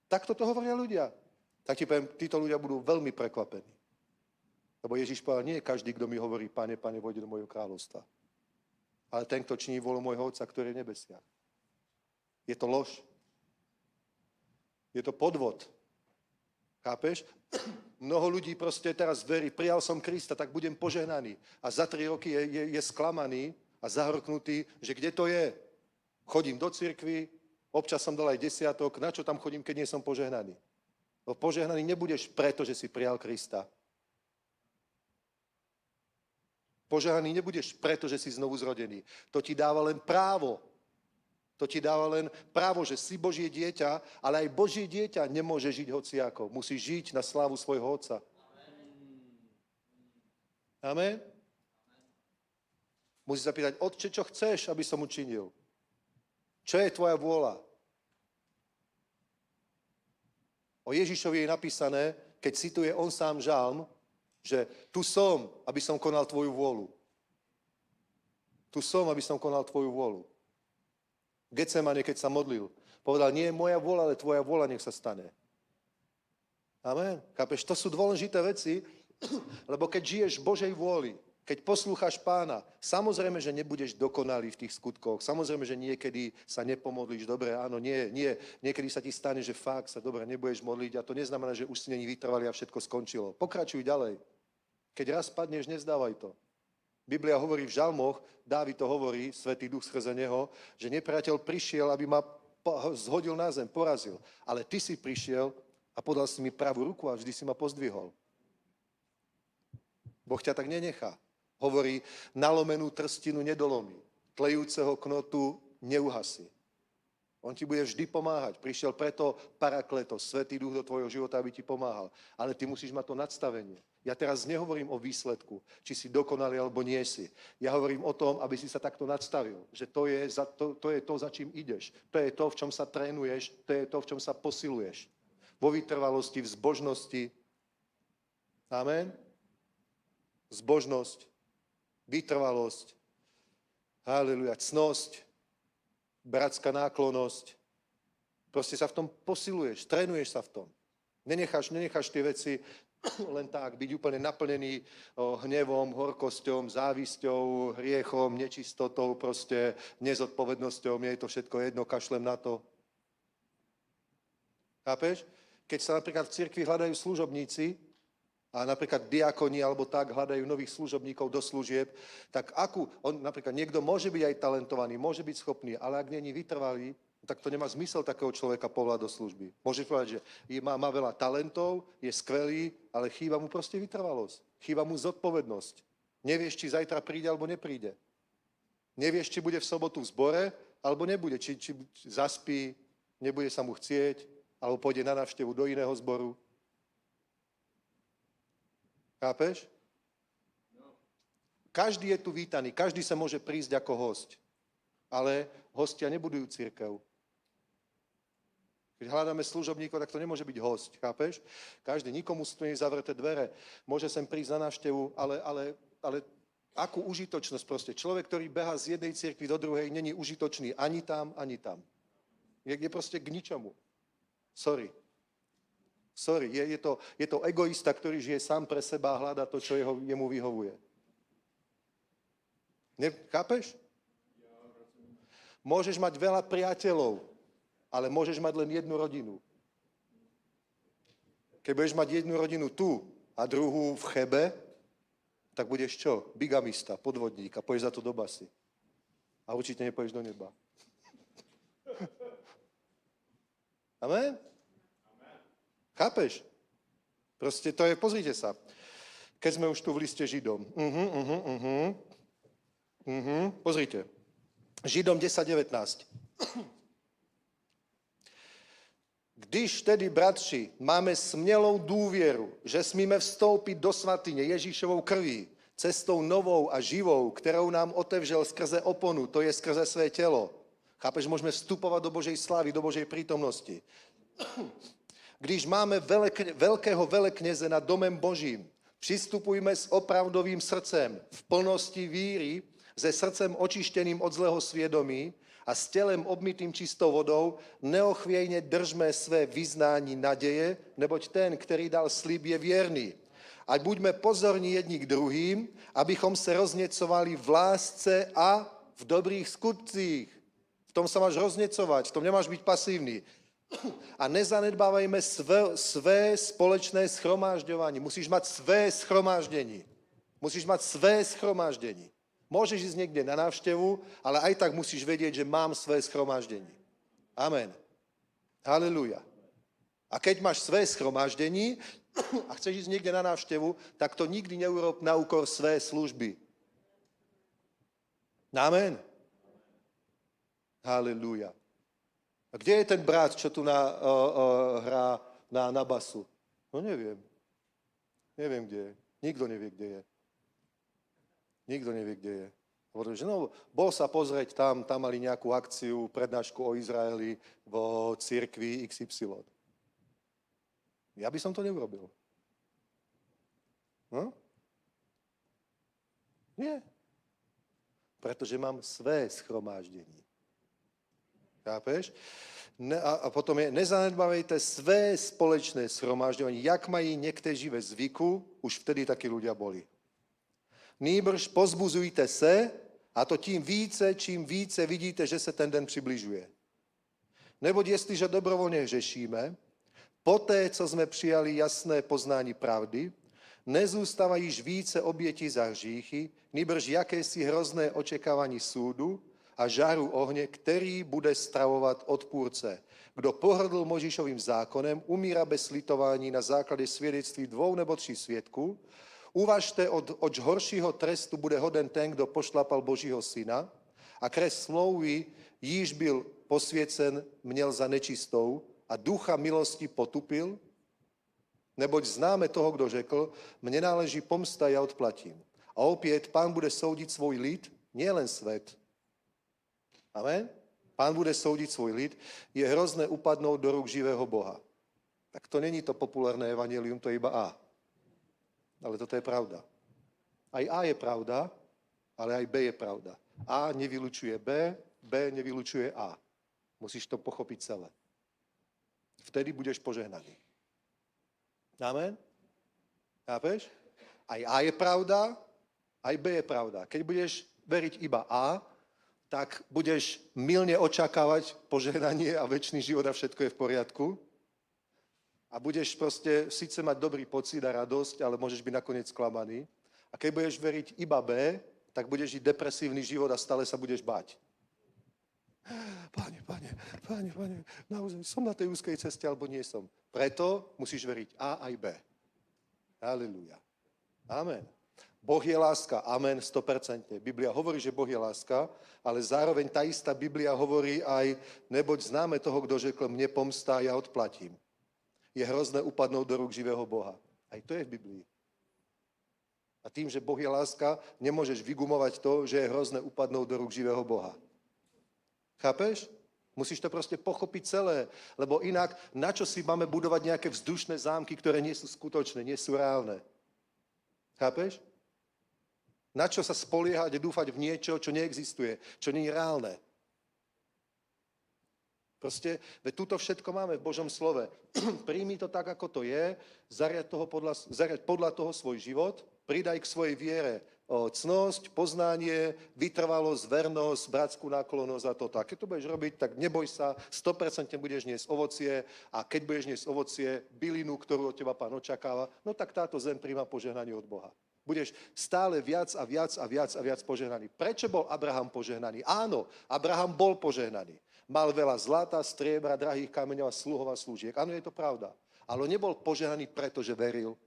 Speaker 1: Takto to hovoria ľudia. Tak ti poviem, títo ľudia budú veľmi prekvapení. Lebo Ježiš povedal, nie každý, kto mi hovorí, Pane, Pane, vojde do mojho kráľovstva. Ale ten, kto činí vôľu môjho Otca, ktorý je v nebesiach. Je to lož. Je to podvod. Chápeš? Mnoho ľudí proste teraz verí, prijal som Krista, tak budem požehnaný. A za 3 roky je sklamaný a zahrknutý, že kde to je? Chodím do cirkvi, občas som dal aj 10, na čo tam chodím, keď nie som požehnaný? No požehnaný nebudeš preto, že si prijal Krista. Požehnaný nebudeš preto, že si znovu zrodený. To ti dáva len právo. To ti dáva len právo, že si Božie dieťa, ale aj Božie dieťa nemôže žiť hociako. Musí žiť na slávu svojho Otca. Amen? Musí sa pýtať, Otče, čo chceš, aby som učinil? Čo je tvoja vôľa? O Ježišovi je napísané, keď cituje on sám žalm, že tu som, aby som konal tvoju vôľu. Tu som, aby som konal tvoju vôľu. Getsemane, keď sa modlil, povedal, nie je moja vôľa, ale tvoja vôľa nech sa stane. Amen. Chápeš, to sú dôležité veci, lebo keď žiješ v Božej vôli, keď poslúchaš Pána, samozrejme, že nebudeš dokonalý v tých skutkoch, samozrejme, že niekedy sa nepomodlíš dobre, áno, niekedy sa ti stane, že fakt sa dobre nebudeš modliť a to neznamená, že už si není vytrvalý a všetko skončilo. Pokračuj ďalej. Keď raz padneš, nezdávaj to. Biblia hovorí v žalmoch, Dávid to hovorí, Svätý Duch skrze neho, že nepriateľ prišiel, aby ma zhodil na zem, porazil. Ale ty si prišiel a podal si mi pravú ruku a vždy si ma pozdvihol. Boh ťa tak nenechá. Hovorí, nalomenú trstinu nedolomí, tlejúceho knotu neuhasí. On ti bude vždy pomáhať. Prišiel preto Parakletos, Svätý Duch do tvojho života, aby ti pomáhal. Ale ty musíš mať to nadstavenie. Ja teraz nehovorím o výsledku, či si dokonalý alebo nie si. Ja hovorím o tom, aby si sa takto nadstavil. Že to je to, za čím ideš. To je to, v čom sa trénuješ. To je to, v čom sa posiluješ. Vo vytrvalosti, v zbožnosti. Amen. Zbožnosť, vytrvalosť, haleluja, cnosť, bratská náklonnosť. Proste sa v tom posiluješ, trénuješ sa v tom. Nenecháš tie veci len tak, byť úplne naplnený hnevom, horkosťou, závisťou, hriechom, nečistotou, proste nezodpovednosťou. Mne je to všetko jedno, kašlem na to. Chápeš? Keď sa napríklad v cirkvi hľadajú služobníci, a napríklad diakoni alebo tak hľadajú nových služobníkov do služieb, tak napríklad niekto môže byť aj talentovaný, môže byť schopný, ale ak není vytrvalý, tak to nemá zmysel takého človeka povolať do služby. Môžeš povedať, že má veľa talentov, je skvelý, ale chýba mu proste vytrvalosť. Chýba mu zodpovednosť. Nevieš, či zajtra príde alebo nepríde. Nevieš, či bude v sobotu v zbore, alebo nebude. Či zaspí, nebude sa mu chcieť, alebo pôjde na návštevu do iného zboru. Chápeš? Každý je tu vítaný, každý sa môže prísť ako hosť. Ale hostia nebudujú cirkev. Keď hľadáme služobníkov, tak to nemôže byť hosť, chápeš? Každý, nikomu sú tu zavreté dvere. Môže sem prísť na návštevu, ale Akú užitočnosť proste? Človek, ktorý beha z jednej cirkvi do druhej, není užitočný ani tam, ani tam. Je proste k ničomu. Sorry. Je to egoista, ktorý žije sám pre seba a hľadá to, čo jemu vyhovuje. Chápeš? Môžeš mať veľa priateľov, ale môžeš mať len jednu rodinu. Keď budeš mať jednu rodinu tu a druhú v Chebe, tak budeš čo? Bigamista, podvodník a pôjdeš za to do basy. A určite nepôjdeš do neba. Amen? Chápeš? Proste to je, pozrite sa. Keď sme už tu v liste Židom. Pozrite. Židom 10:19. Když tedy, bratři, máme smělou důvěru, že smíme vstoupit do svatyně Ježíšovou krví, cestou novou a živou, kterou nám otevřel skrze oponu, to je skrze své tělo. Chápeš, môžeme vstupovať do Božej slávy, do Božej prítomnosti. Když máme veľkého velekněze nad domem Božím, přistupujme s opravdovým srdcem, v plnosti víry, se srdcem očištěným od zlého svědomí a s tělem obmytým čistou vodou, neochvějně držme své vyznání naděje, neboť ten, který dal slib, je věrný. Ať buďme pozorní jedni k druhým, abychom se rozněcovali v lásce a v dobrých skutcích. V tom sa máš rozněcovať, v tom nemáš byť pasívny. A nezanedbávajme své společné schromážďovanie. Musíš mať své schromáždení. Musíš mať své schromáždení. Môžeš ísť niekde na návštevu, ale aj tak musíš vedieť, že mám své schromáždenie. Amen. Halelúja. A keď máš své schromáždení a chceš ísť niekde na návštevu, tak to nikdy neurob na úkor své služby. Amen. Halelúja. A kde je ten brat, čo tu hrá na basu? No neviem. Neviem, kde je. Nikto nevie, kde je. Nikto nevie, kde je. Hovorím, že no, bol sa pozrieť tam mali nejakú akciu, prednášku o Izraeli vo cirkvi XY. Ja by som to neurobil. No? Nie. Pretože mám své schromáždenie. Chápeš? A potom je, nezanedbávajte své společné schromážďovanie, jak mají niekteří ve zvyku, už vtedy takí ľudia boli. Nýbrž pozbuzujte se, a to tím více, čím více vidíte, že se ten den přibližuje. Neboť jestliže dobrovolně řešíme, poté, co jsme přijali jasné poznání pravdy, nezůstává již více obětí za hříchy, nýbrž jakési hrozné očekávání súdu a žaru ohně, který bude stravovat odpůrce. Kdo pohrdl Mojžišovým zákonem, umírá bez slitování na základě svědectví 2 nebo 3 svědků. Uvažte, oč horšího trestu bude hoden ten, kdo pošlapal Božího syna a kres smlouvy již byl posvěcen, měl za nečistou a ducha milosti potupil, neboť známe toho, kdo řekl, mne náleží pomsta, ja odplatím. A opět Pán bude soudit svůj lid, nielen svet. Amen? Pán bude soudit svůj lid, je hrozné upadnout do rúk živého Boha. Tak to není to populárne evanjelium, to je iba A. Ale toto je pravda. Aj A je pravda, ale aj B je pravda. A nevylučuje B, B nevylučuje A. Musíš to pochopiť celé. Vtedy budeš požehnaný. Amen? Chápeš? Aj A je pravda, aj B je pravda. Keď budeš veriť iba A, tak budeš mylne očakávať požehnanie a večný život a všetko je v poriadku. A budeš proste síce mať dobrý pocit a radosť, ale môžeš byť nakoniec sklamaný. A keď budeš veriť iba B, tak budeš žiť depresívny život a stále sa budeš báť. Páne, naozaj som na tej úzkej ceste, alebo nie som. Preto musíš veriť A aj B. Halelúja. Amen. Boh je láska. Amen, 100%. Biblia hovorí, že Boh je láska, ale zároveň tá istá Biblia hovorí aj, neboť známe toho, kto řekl, mne pomstá, ja odplatím. Je hrozné upadnúť do rúk živého Boha. Aj to je v Biblii. A tým, že Boh je láska, nemôžeš vygumovať to, že je hrozné upadnúť do rúk živého Boha. Chápeš? Musíš to proste pochopiť celé, lebo inak na čo si máme budovať nejaké vzdušné zámky, ktoré nie sú skutočné, nie sú reálne. Chápeš? Na čo sa spoliehať a dúfať v niečo, čo neexistuje, čo nie je reálne? Proste, veď túto všetko máme v Božom slove. Príjmi to tak, ako to je, zariaď podľa toho svoj život, pridaj k svojej viere cnosť, poznanie, vytrvalosť, vernosť, bratskú náklonnosť a toto. A keď to budeš robiť, tak neboj sa, 100% budeš niesť ovocie a keď budeš niesť ovocie, bylinu, ktorú od teba Pán očakáva, no tak táto zem príjma požehnanie od Boha. Budeš stále viac a viac a viac a viac požehnaný. Prečo bol Abraham požehnaný? Áno, Abraham bol požehnaný. Mal veľa zlata, striebra, drahých kameňov a sluhov a služiek. Áno, je to pravda. Ale nebol požehnaný, pretože veril.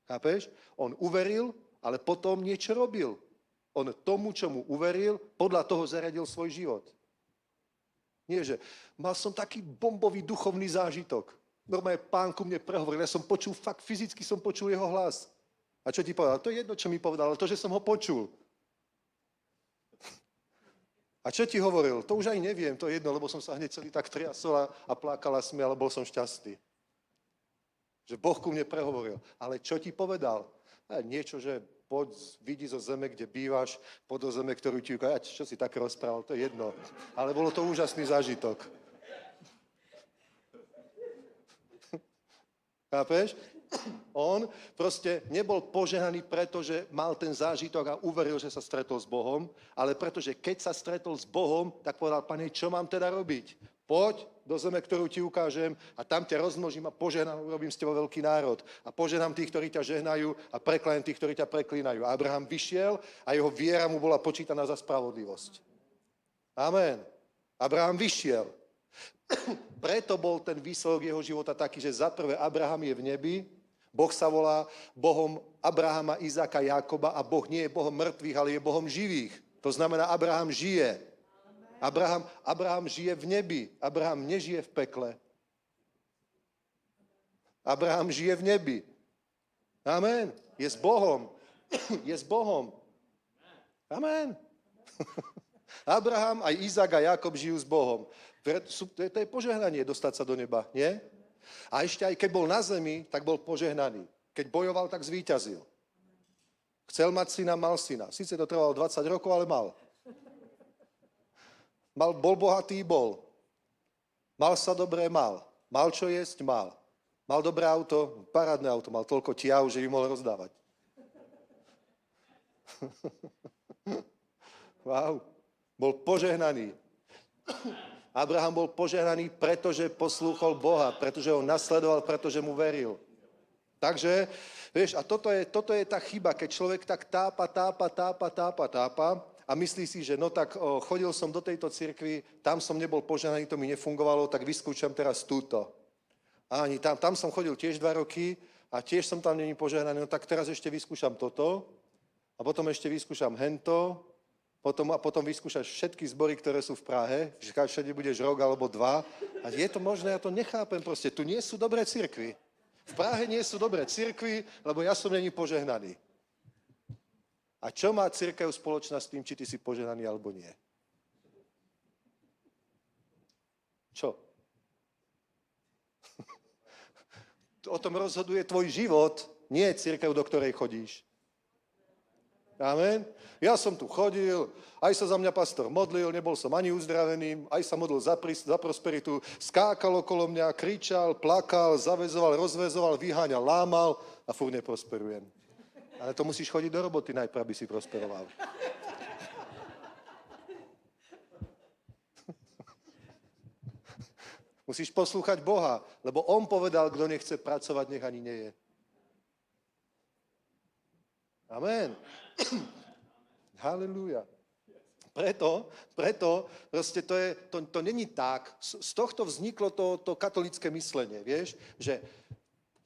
Speaker 1: Chápeš? On uveril, ale potom niečo robil. On tomu, čo mu uveril, podľa toho zariadil svoj život. Nie, že mal som taký bombový duchovný zážitok. Normálne Pán ku mne prehovoril, ja som počul, fakt fyzicky som počul jeho hlas. A čo ti povedal? To je jedno, čo mi povedal, ale to, že som ho počul. A čo ti hovoril? To už aj neviem, to je jedno, lebo som sa hneď celý tak triasol a plakala sme, ale bol som šťastný. Že Boh ku mne prehovoril. Ale čo ti povedal? Niečo, že poď, vidí zo zeme, kde bývaš, poď do zeme, ktorú ti ukáže. Čo si také rozprával, to je jedno. Ale bolo to úžasný zážitok. Chápeš? On proste nebol požehnaný, pretože mal ten zážitok a uveril, že sa stretol s Bohom, ale pretože keď sa stretol s Bohom, tak povedal, Pane, čo mám teda robiť? Poď do zeme, ktorú ti ukážem a tam ťa rozmnožím a požehnám, urobím z teba veľký národ. A požehnám tých, ktorí ťa žehnajú a prekláňam tých, ktorí ťa preklínajú. A Abraham vyšiel a jeho viera mu bola počítaná za spravodlivosť. Amen. Abraham vyšiel. Preto bol ten výsledok jeho života taký, že za prvé Abraham je v nebi, Boh sa volá Bohom Abrahama, Izáka, Jákoba a Boh nie je Bohom mŕtvych, ale je Bohom živých. To znamená, Abraham žije. Abraham žije v nebi. Abraham nežije v pekle. Abraham žije v nebi. Amen. Je s Bohom. Je s Bohom. Amen. Abraham, aj Izák a Jákob žijú s Bohom. To je požehnanie dostať sa do neba, nie? A ešte aj keď bol na zemi, tak bol požehnaný. Keď bojoval, tak zvíťazil. Chcel mať syna, mal syna. Sice to trvalo 20 rokov, ale mal. Bol bohatý, bol. Mal sa dobré, mal. Mal čo jesť, mal. Mal dobré auto, parádne auto, mal toľko tiav, že im mohol rozdávať. Wow. Bol požehnaný. Abraham bol požehnaný, pretože poslúchol Boha, pretože ho nasledoval, pretože mu veril. Takže, vieš, a toto je tá chyba, keď človek tak tápa a myslí si, že no tak chodil som do tejto cirkvi, tam som nebol požehnaný, to mi nefungovalo, tak vyskúšam teraz túto. A ani tam som chodil tiež 2 roky a tiež som tam není požehnaný, no tak teraz ešte vyskúšam toto a potom ešte vyskúšam hento. Potom vyskúšaš všetky zbory, ktoré sú v Prahe, že všade budeš rok alebo 2. A je to možné, ja to nechápem proste. Tu nie sú dobré cirkvi. V Prahe nie sú dobré cirkvi, lebo ja som není požehnaný. A čo má cirkev spoločná s tým, či ty si požehnaný alebo nie? Čo? O tom rozhoduje tvoj život, nie cirkev, do ktorej chodíš. Amen. Ja som tu chodil, aj sa za mňa pastor modlil, nebol som ani uzdravený, aj sa modlil za prosperitu, skákal okolo mňa, kričal, plakal, zaväzoval, rozväzoval, vyháňal, lámal a furt neprosperujem. Ale to musíš chodiť do roboty najprv, aby si prosperoval. Musíš poslúchať Boha, lebo on povedal, kto nechce pracovať, nech ani nie je. Amen. Halelúja. Preto proste to není tak. Z tohto vzniklo to katolické myslenie, vieš, že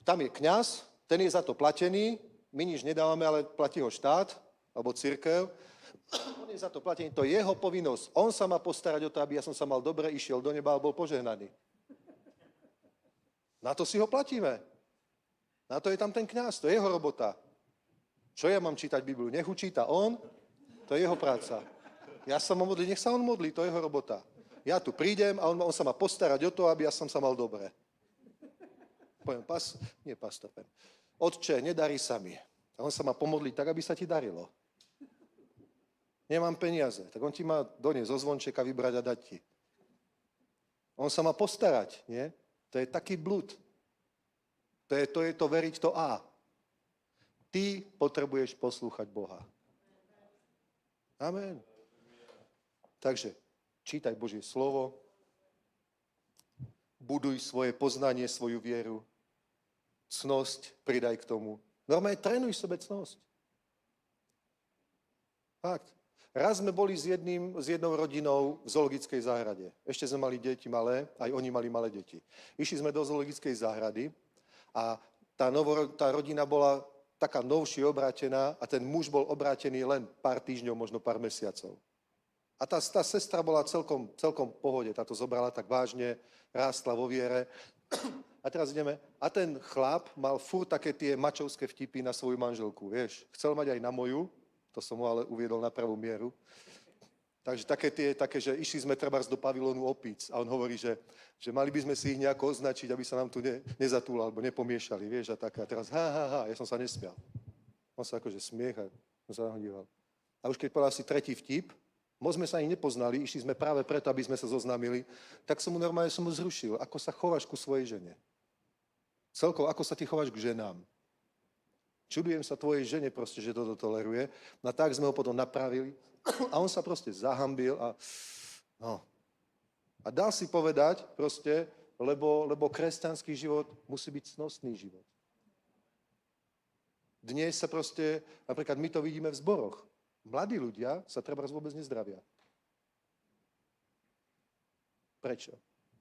Speaker 1: tam je kňaz, ten je za to platený, my nič nedávame, ale platí ho štát, alebo cirkev. On je za to platený, to je jeho povinnosť. On sa má postarať o to, aby ja som sa mal dobre, išiel do neba a bol požehnaný. Na to si ho platíme. Na to je tam ten kňaz, to je jeho robota. Čo ja mám čítať Bibliu? Nech ho číta on, to je jeho práca. Ja sa mám modliť, nech sa on modlí, to je jeho robota. Ja tu prídem a on sa má postarať o to, aby ja som sa mal dobre. Poviem, pastor, Otče, nedarí sa mi. A on sa má pomodliť tak, aby sa ti darilo. Nemám peniaze. Tak on ti má doniesť zo zvončeka, vybrať a dať ti. On sa má postarať, nie? To je taký blud. To je to veriť to A. Ty potrebuješ poslúchať Boha. Amen. Takže čítaj Božie slovo, buduj svoje poznanie, svoju vieru, cnosť pridaj k tomu. Normálne trénuj sebe cnosť. Fakt. Raz sme boli s jednou rodinou v zoologickej záhrade. Ešte sme mali deti malé, aj oni mali malé deti. Išli sme do zoologickej záhrady a tá rodina bola taká novšie obrátená a ten muž bol obrátený len pár týždňov, možno pár mesiacov. A tá sestra bola celkom v pohode, táto zobrala tak vážne, rástla vo viere. A teraz ideme. A ten chlap mal furt také tie mačovské vtipy na svoju manželku, vieš. Chcel mať aj na moju, to som mu ale uviedol na pravú mieru. Takže také, že išli sme trebárs do pavilónu opíc a on hovorí, že mali by sme si ich nejako označiť, aby sa nám tu nezatúlali, alebo nepomiešali, vieš, a tak. A teraz ja som sa nesmial. On sa akože smiecha, on sa nahodíval. A už keď povedal si tretí vtip, moc sme sa ani nepoznali, išli sme práve preto, aby sme sa zoznámili, tak som mu zrušil, ako sa chováš ku svojej žene. Celkovo, ako sa ty chováš k ženám. Čudujem sa tvojej žene proste, že toto toleruje. No tak sme ho potom napravili a on sa proste zahambil a dal si povedať proste, lebo kresťanský život musí byť cnostný život. Dnes sa proste, napríklad my to vidíme v zboroch. Mladí ľudia sa trebárs vôbec nezdravia. Prečo?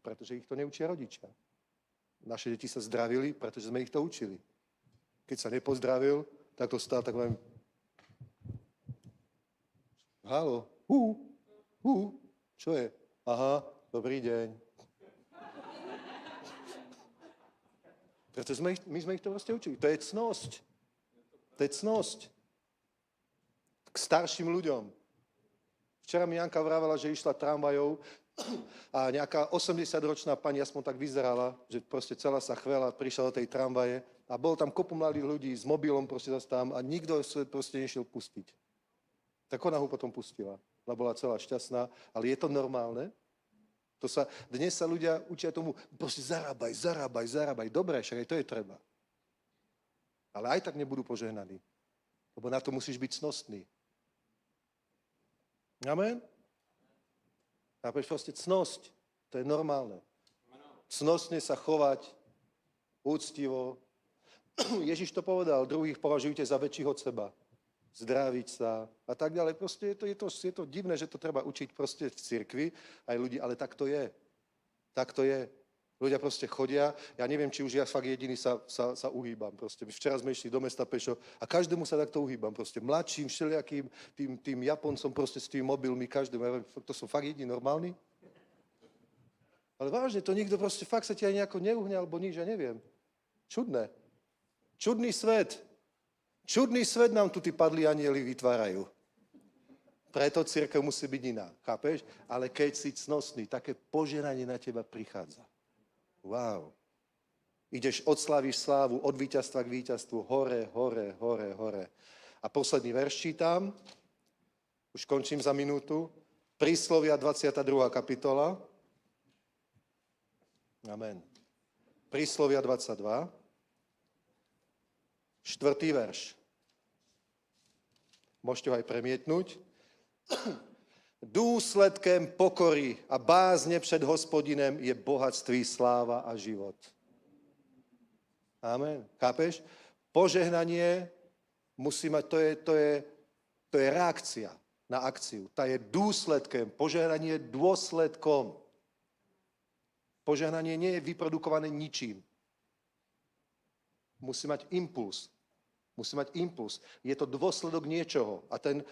Speaker 1: Pretože ich to neučia rodičia. Naše deti sa zdravili, pretože sme ich to učili. Keď sa nepozdravil, tak to stál tak len... Haló, čo je? Aha, dobrý deň. Pretože my sme ich to proste učili. To je cnosť. To je cnosť. K starším ľuďom. Včera mi Janka vravela, že išla tramvajou a nejaká 80-ročná pani aspoň tak vyzerala, že proste celá sa chvela, prišla do tej tramvaje a bolo tam kopu mladých ľudí s mobilom proste zase tam a nikto sa proste nešiel pustiť. Tak ona ho potom pustila. Ona bola celá šťastná, ale je to normálne? Dnes sa ľudia učia tomu, proste zarábaj. Dobre, však aj to je treba. Ale aj tak nebudú požehnaní. Lebo na to musíš byť cnostný. Amen? A proste cnosť, to je normálne. Cnostne sa chovať, úctivo. Ježiš to povedal, druhých považujte za väčších od seba. Zdraviť sa a tak ďalej. Proste je to divné, že to treba učiť proste v cirkvi aj ľudí, ale tak to je. Tak to je. Ľudia proste chodia, ja neviem, či už ja fakt jediný sa uhýbam. Proste. Včera sme išli do mesta pešo a každému sa takto uhýbam. Proste mladším, všelijakým, tým Japoncom proste s tými mobilmi, každému. Ja viem, to som fakt jediný normálny. Ale vážne, to nikto proste fakt sa ti aj nejako neuhne, alebo nič, ja neviem. Čudné. Čudný svet. Čudný svet nám tu tí padlí anjeli vytvárajú. Preto cirkev musí byť iná, chápeš? Ale keď si cnostný, také požehnanie na teba prichádza. Wow. Ideš od slávy v slávu, od víťazstva k víťazstvu, hore. A posledný verš čítam, už končím za minútu, Príslovia 22. kapitola. Amen. Príslovia 22. 4. verš. Môžete ho aj premietnúť. Dôsledkem pokory a bázne před Hospodinem je bohatství, sláva a život. Amen. Chápeš? Požehnanie musí mať, to je reakcia na akciu. Tá je dôsledkem. Požehnanie je dôsledkom. Požehnanie nie je vyprodukované ničím. Musí mať impuls. Musí mať impuls. Je to dôsledok niečoho.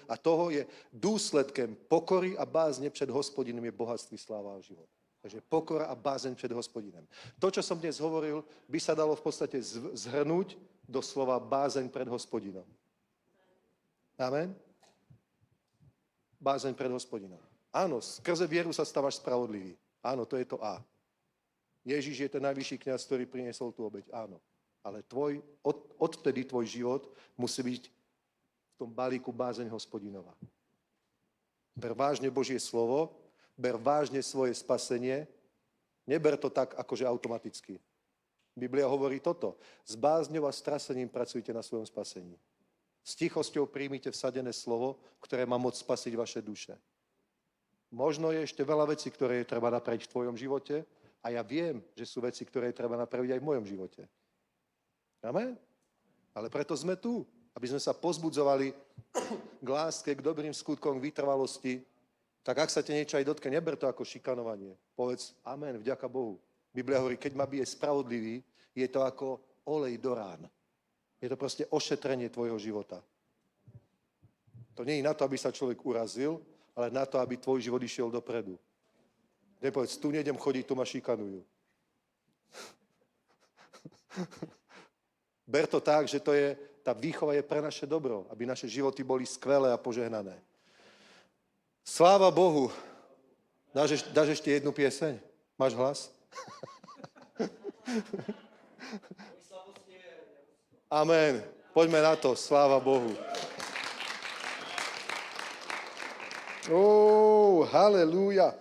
Speaker 1: A toho je dôsledkem pokory a bázne před Hospodinem je bohatství, sláva a život. Takže pokora a bázeň před Hospodinem. To, čo som dnes hovoril, by sa dalo v podstate zhrnúť do slova bázeň pred Hospodinom. Amen? Bázeň pred Hospodinom. Áno, skrze vieru sa stávaš spravodlivý. Áno, to je to A. Ježiš je ten najvyšší kňaz, ktorý priniesol tú obeť. Áno. Ale odtedy tvoj život musí byť v tom balíku bázeň Hospodinova. Ber vážne Božie slovo, ber vážne svoje spasenie, neber to tak, akože automaticky. Biblia hovorí toto. S bázňou a strasením pracujte na svojom spasení. S tichosťou príjmite vsadené slovo, ktoré má moc spasiť vaše duše. Možno je ešte veľa vecí, ktoré je treba napraviť v tvojom živote a ja viem, že sú veci, ktoré je treba napraviť aj v mojom živote. Amen? Ale preto sme tu, aby sme sa pozbudzovali k láske, k dobrým skutkom, k vytrvalosti. Tak ak sa te niečo aj dotkne, neber to ako šikanovanie. Povedz amen, vďaka Bohu. Biblia hovorí, keď ma bije spravodlivý, je to ako olej do rán. Je to proste ošetrenie tvojho života. To nie je na to, aby sa človek urazil, ale na to, aby tvoj život išiel dopredu. Nepovedz, tu nejdem chodiť, tu ma šikanujú. Ber to tak, že to je, tá výchova je pre naše dobro, aby naše životy boli skvelé a požehnané. Sláva Bohu. Dáš ešte jednu pieseň? Máš hlas? Amen. Poďme na to. Sláva Bohu. Halelúja.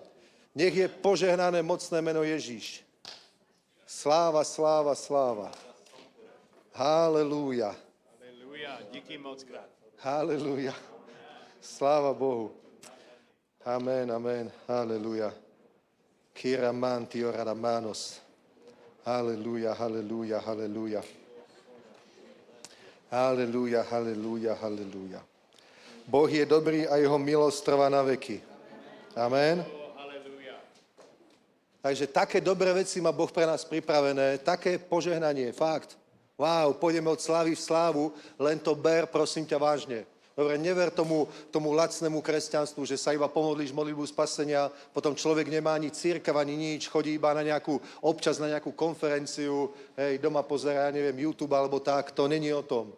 Speaker 1: Nech je požehnané mocné meno Ježíš. Sláva, sláva, sláva. Halelúja.
Speaker 2: Halelúja. Díky moc krát.
Speaker 1: Halelúja. Sláva Bohu. Amen, amen. Halelúja. Kira manti ora manos. Halelúja, halelúja, halelúja. Halelúja, halelúja, halelúja. Boh je dobrý a jeho milosť trvá na veky. Amen. Takže také dobré veci má Boh pre nás pripravené, také požehnanie, fakt. Wow, pôjdeme od slávy v slávu, len to ber, prosím ťa, vážne. Dobre, never tomu lacnému kresťanstvu, že sa iba pomodlíš modlitbu spasenia, potom človek nemá ani cirkev, ani nič, chodí iba na občas na nejakú konferenciu, hej, doma pozerá, ja neviem, YouTube alebo tak, to není o tom.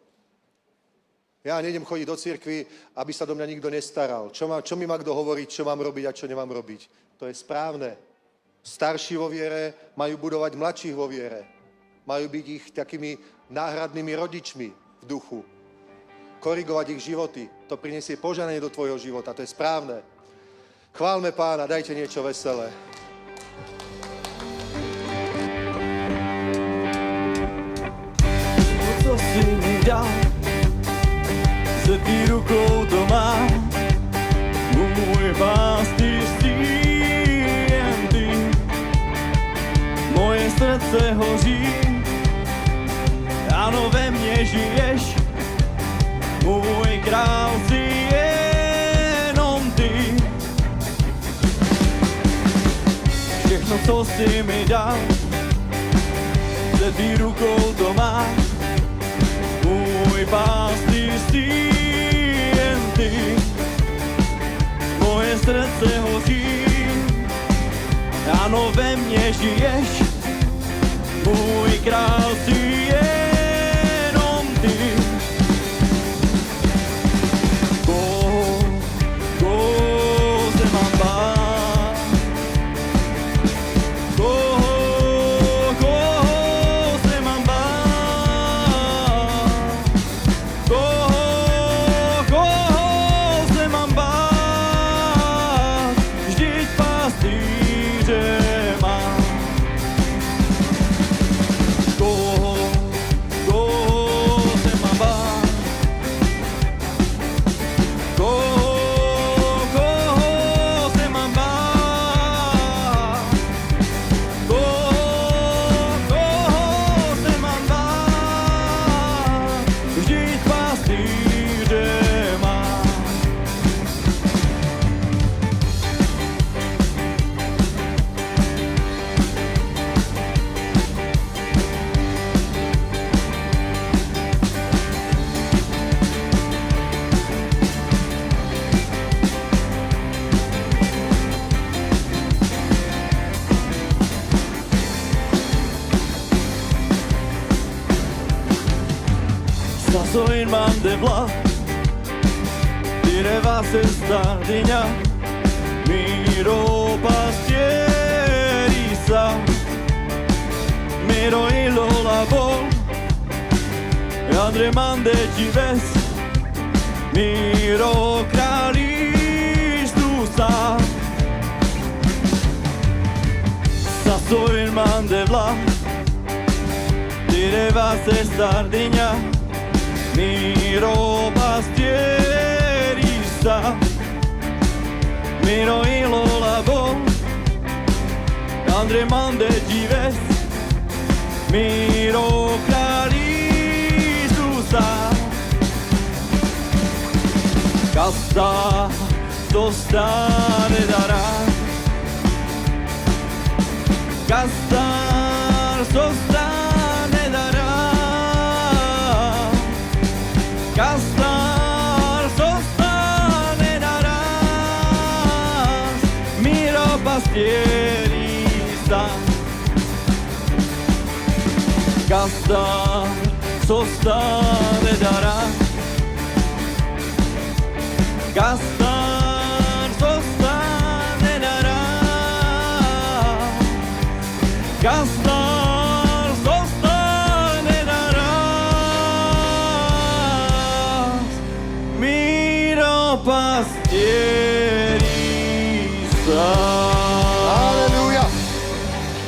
Speaker 1: Ja nejdem chodiť do cirkvi, aby sa do mňa nikto nestaral. Čo mi má kto hovoriť, čo mám robiť a čo nemám robiť. To je správne. Starší vo viere majú budovať mladších vo viere. Majú byť ich takými náhradnými rodičmi v duchu. Korigovať ich životy. To prinesie požehnanie do tvojho života. To je správne. Chválme Pána, dajte niečo veselé.
Speaker 3: Co si mi dal, se ty rukou to má, môj pastýř si jen ty. Moje srdce hoří, áno, ve mne žiješ, môj král si jenom ty. Všechno, co si mi dal, se ty rukou to má, môj pastýř si jen ty. Moje srdce hoří, áno, ve mne žiješ, môj král si jenom ty. Koho se mám bát? Koho se mám bát? Koho se mám bát? Vždyť pastýře mám. Koho se mám bát? Koho se mám bát? Koho se mám bát? Vždyť pastýře mám. Sasoin mandebla, direva se stardiņa, miro pastieri sa, miro ilo labo, andre mande ti ves, miro kralistu sa soin de vla Direva se sardinia Miro pastierista Miro ilo labo Andre mande gives Miro Kralistusa Casta dostane dará Gastar zostane dará Gastar zostane dará Miro pastierista Gastar zostane dará Gastar zostane dará Gastar zostane naraz Miro pastierista.
Speaker 1: Halelúja.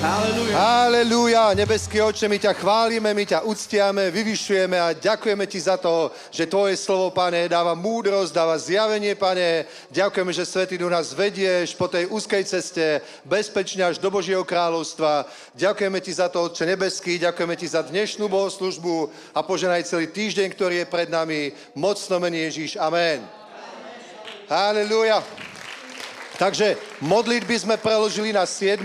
Speaker 3: Halelúja.
Speaker 1: Halelúja, nebeský Otče, my ťa chválime, my ťa uctiame, vyvyšujeme a ďakujeme ti za to, že tvoje slovo, Pane, dáva múdrosť, dáva zjavenie, Pane. Ďakujeme, že Svätý Duch nás vedieš po tej úzkej ceste bezpečne až do Božieho kráľovstva. Ďakujeme ti za to, Otče nebeský, ďakujeme ti za dnešnú bohoslúžbu a poženaj celý týždeň, ktorý je pred nami. Mocno mene Ježíš. Amen. Halelúja. Takže modlitby sme preložili na 7.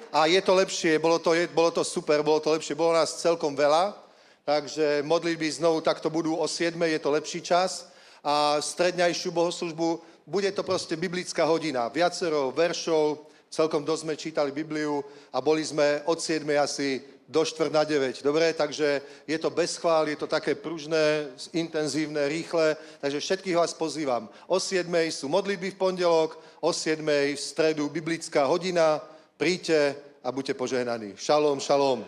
Speaker 1: A je to lepšie, bolo to super, bolo to lepšie, bolo nás celkom veľa, takže modlitby znovu takto budú o 7, je to lepší čas a stredňajšiu bohoslužbu bude to proste biblická hodina, viacero veršov, celkom dosť sme čítali Bibliu a boli sme od 7 asi do 8:45, dobre, takže je to bez chvál, je to také pružné, intenzívne, rýchle, takže všetkých vás pozývam. O 7 sú modlitby v pondelok, o 7 v stredu biblická hodina. Príďte a buďte požehnaní. Šalom, šalom.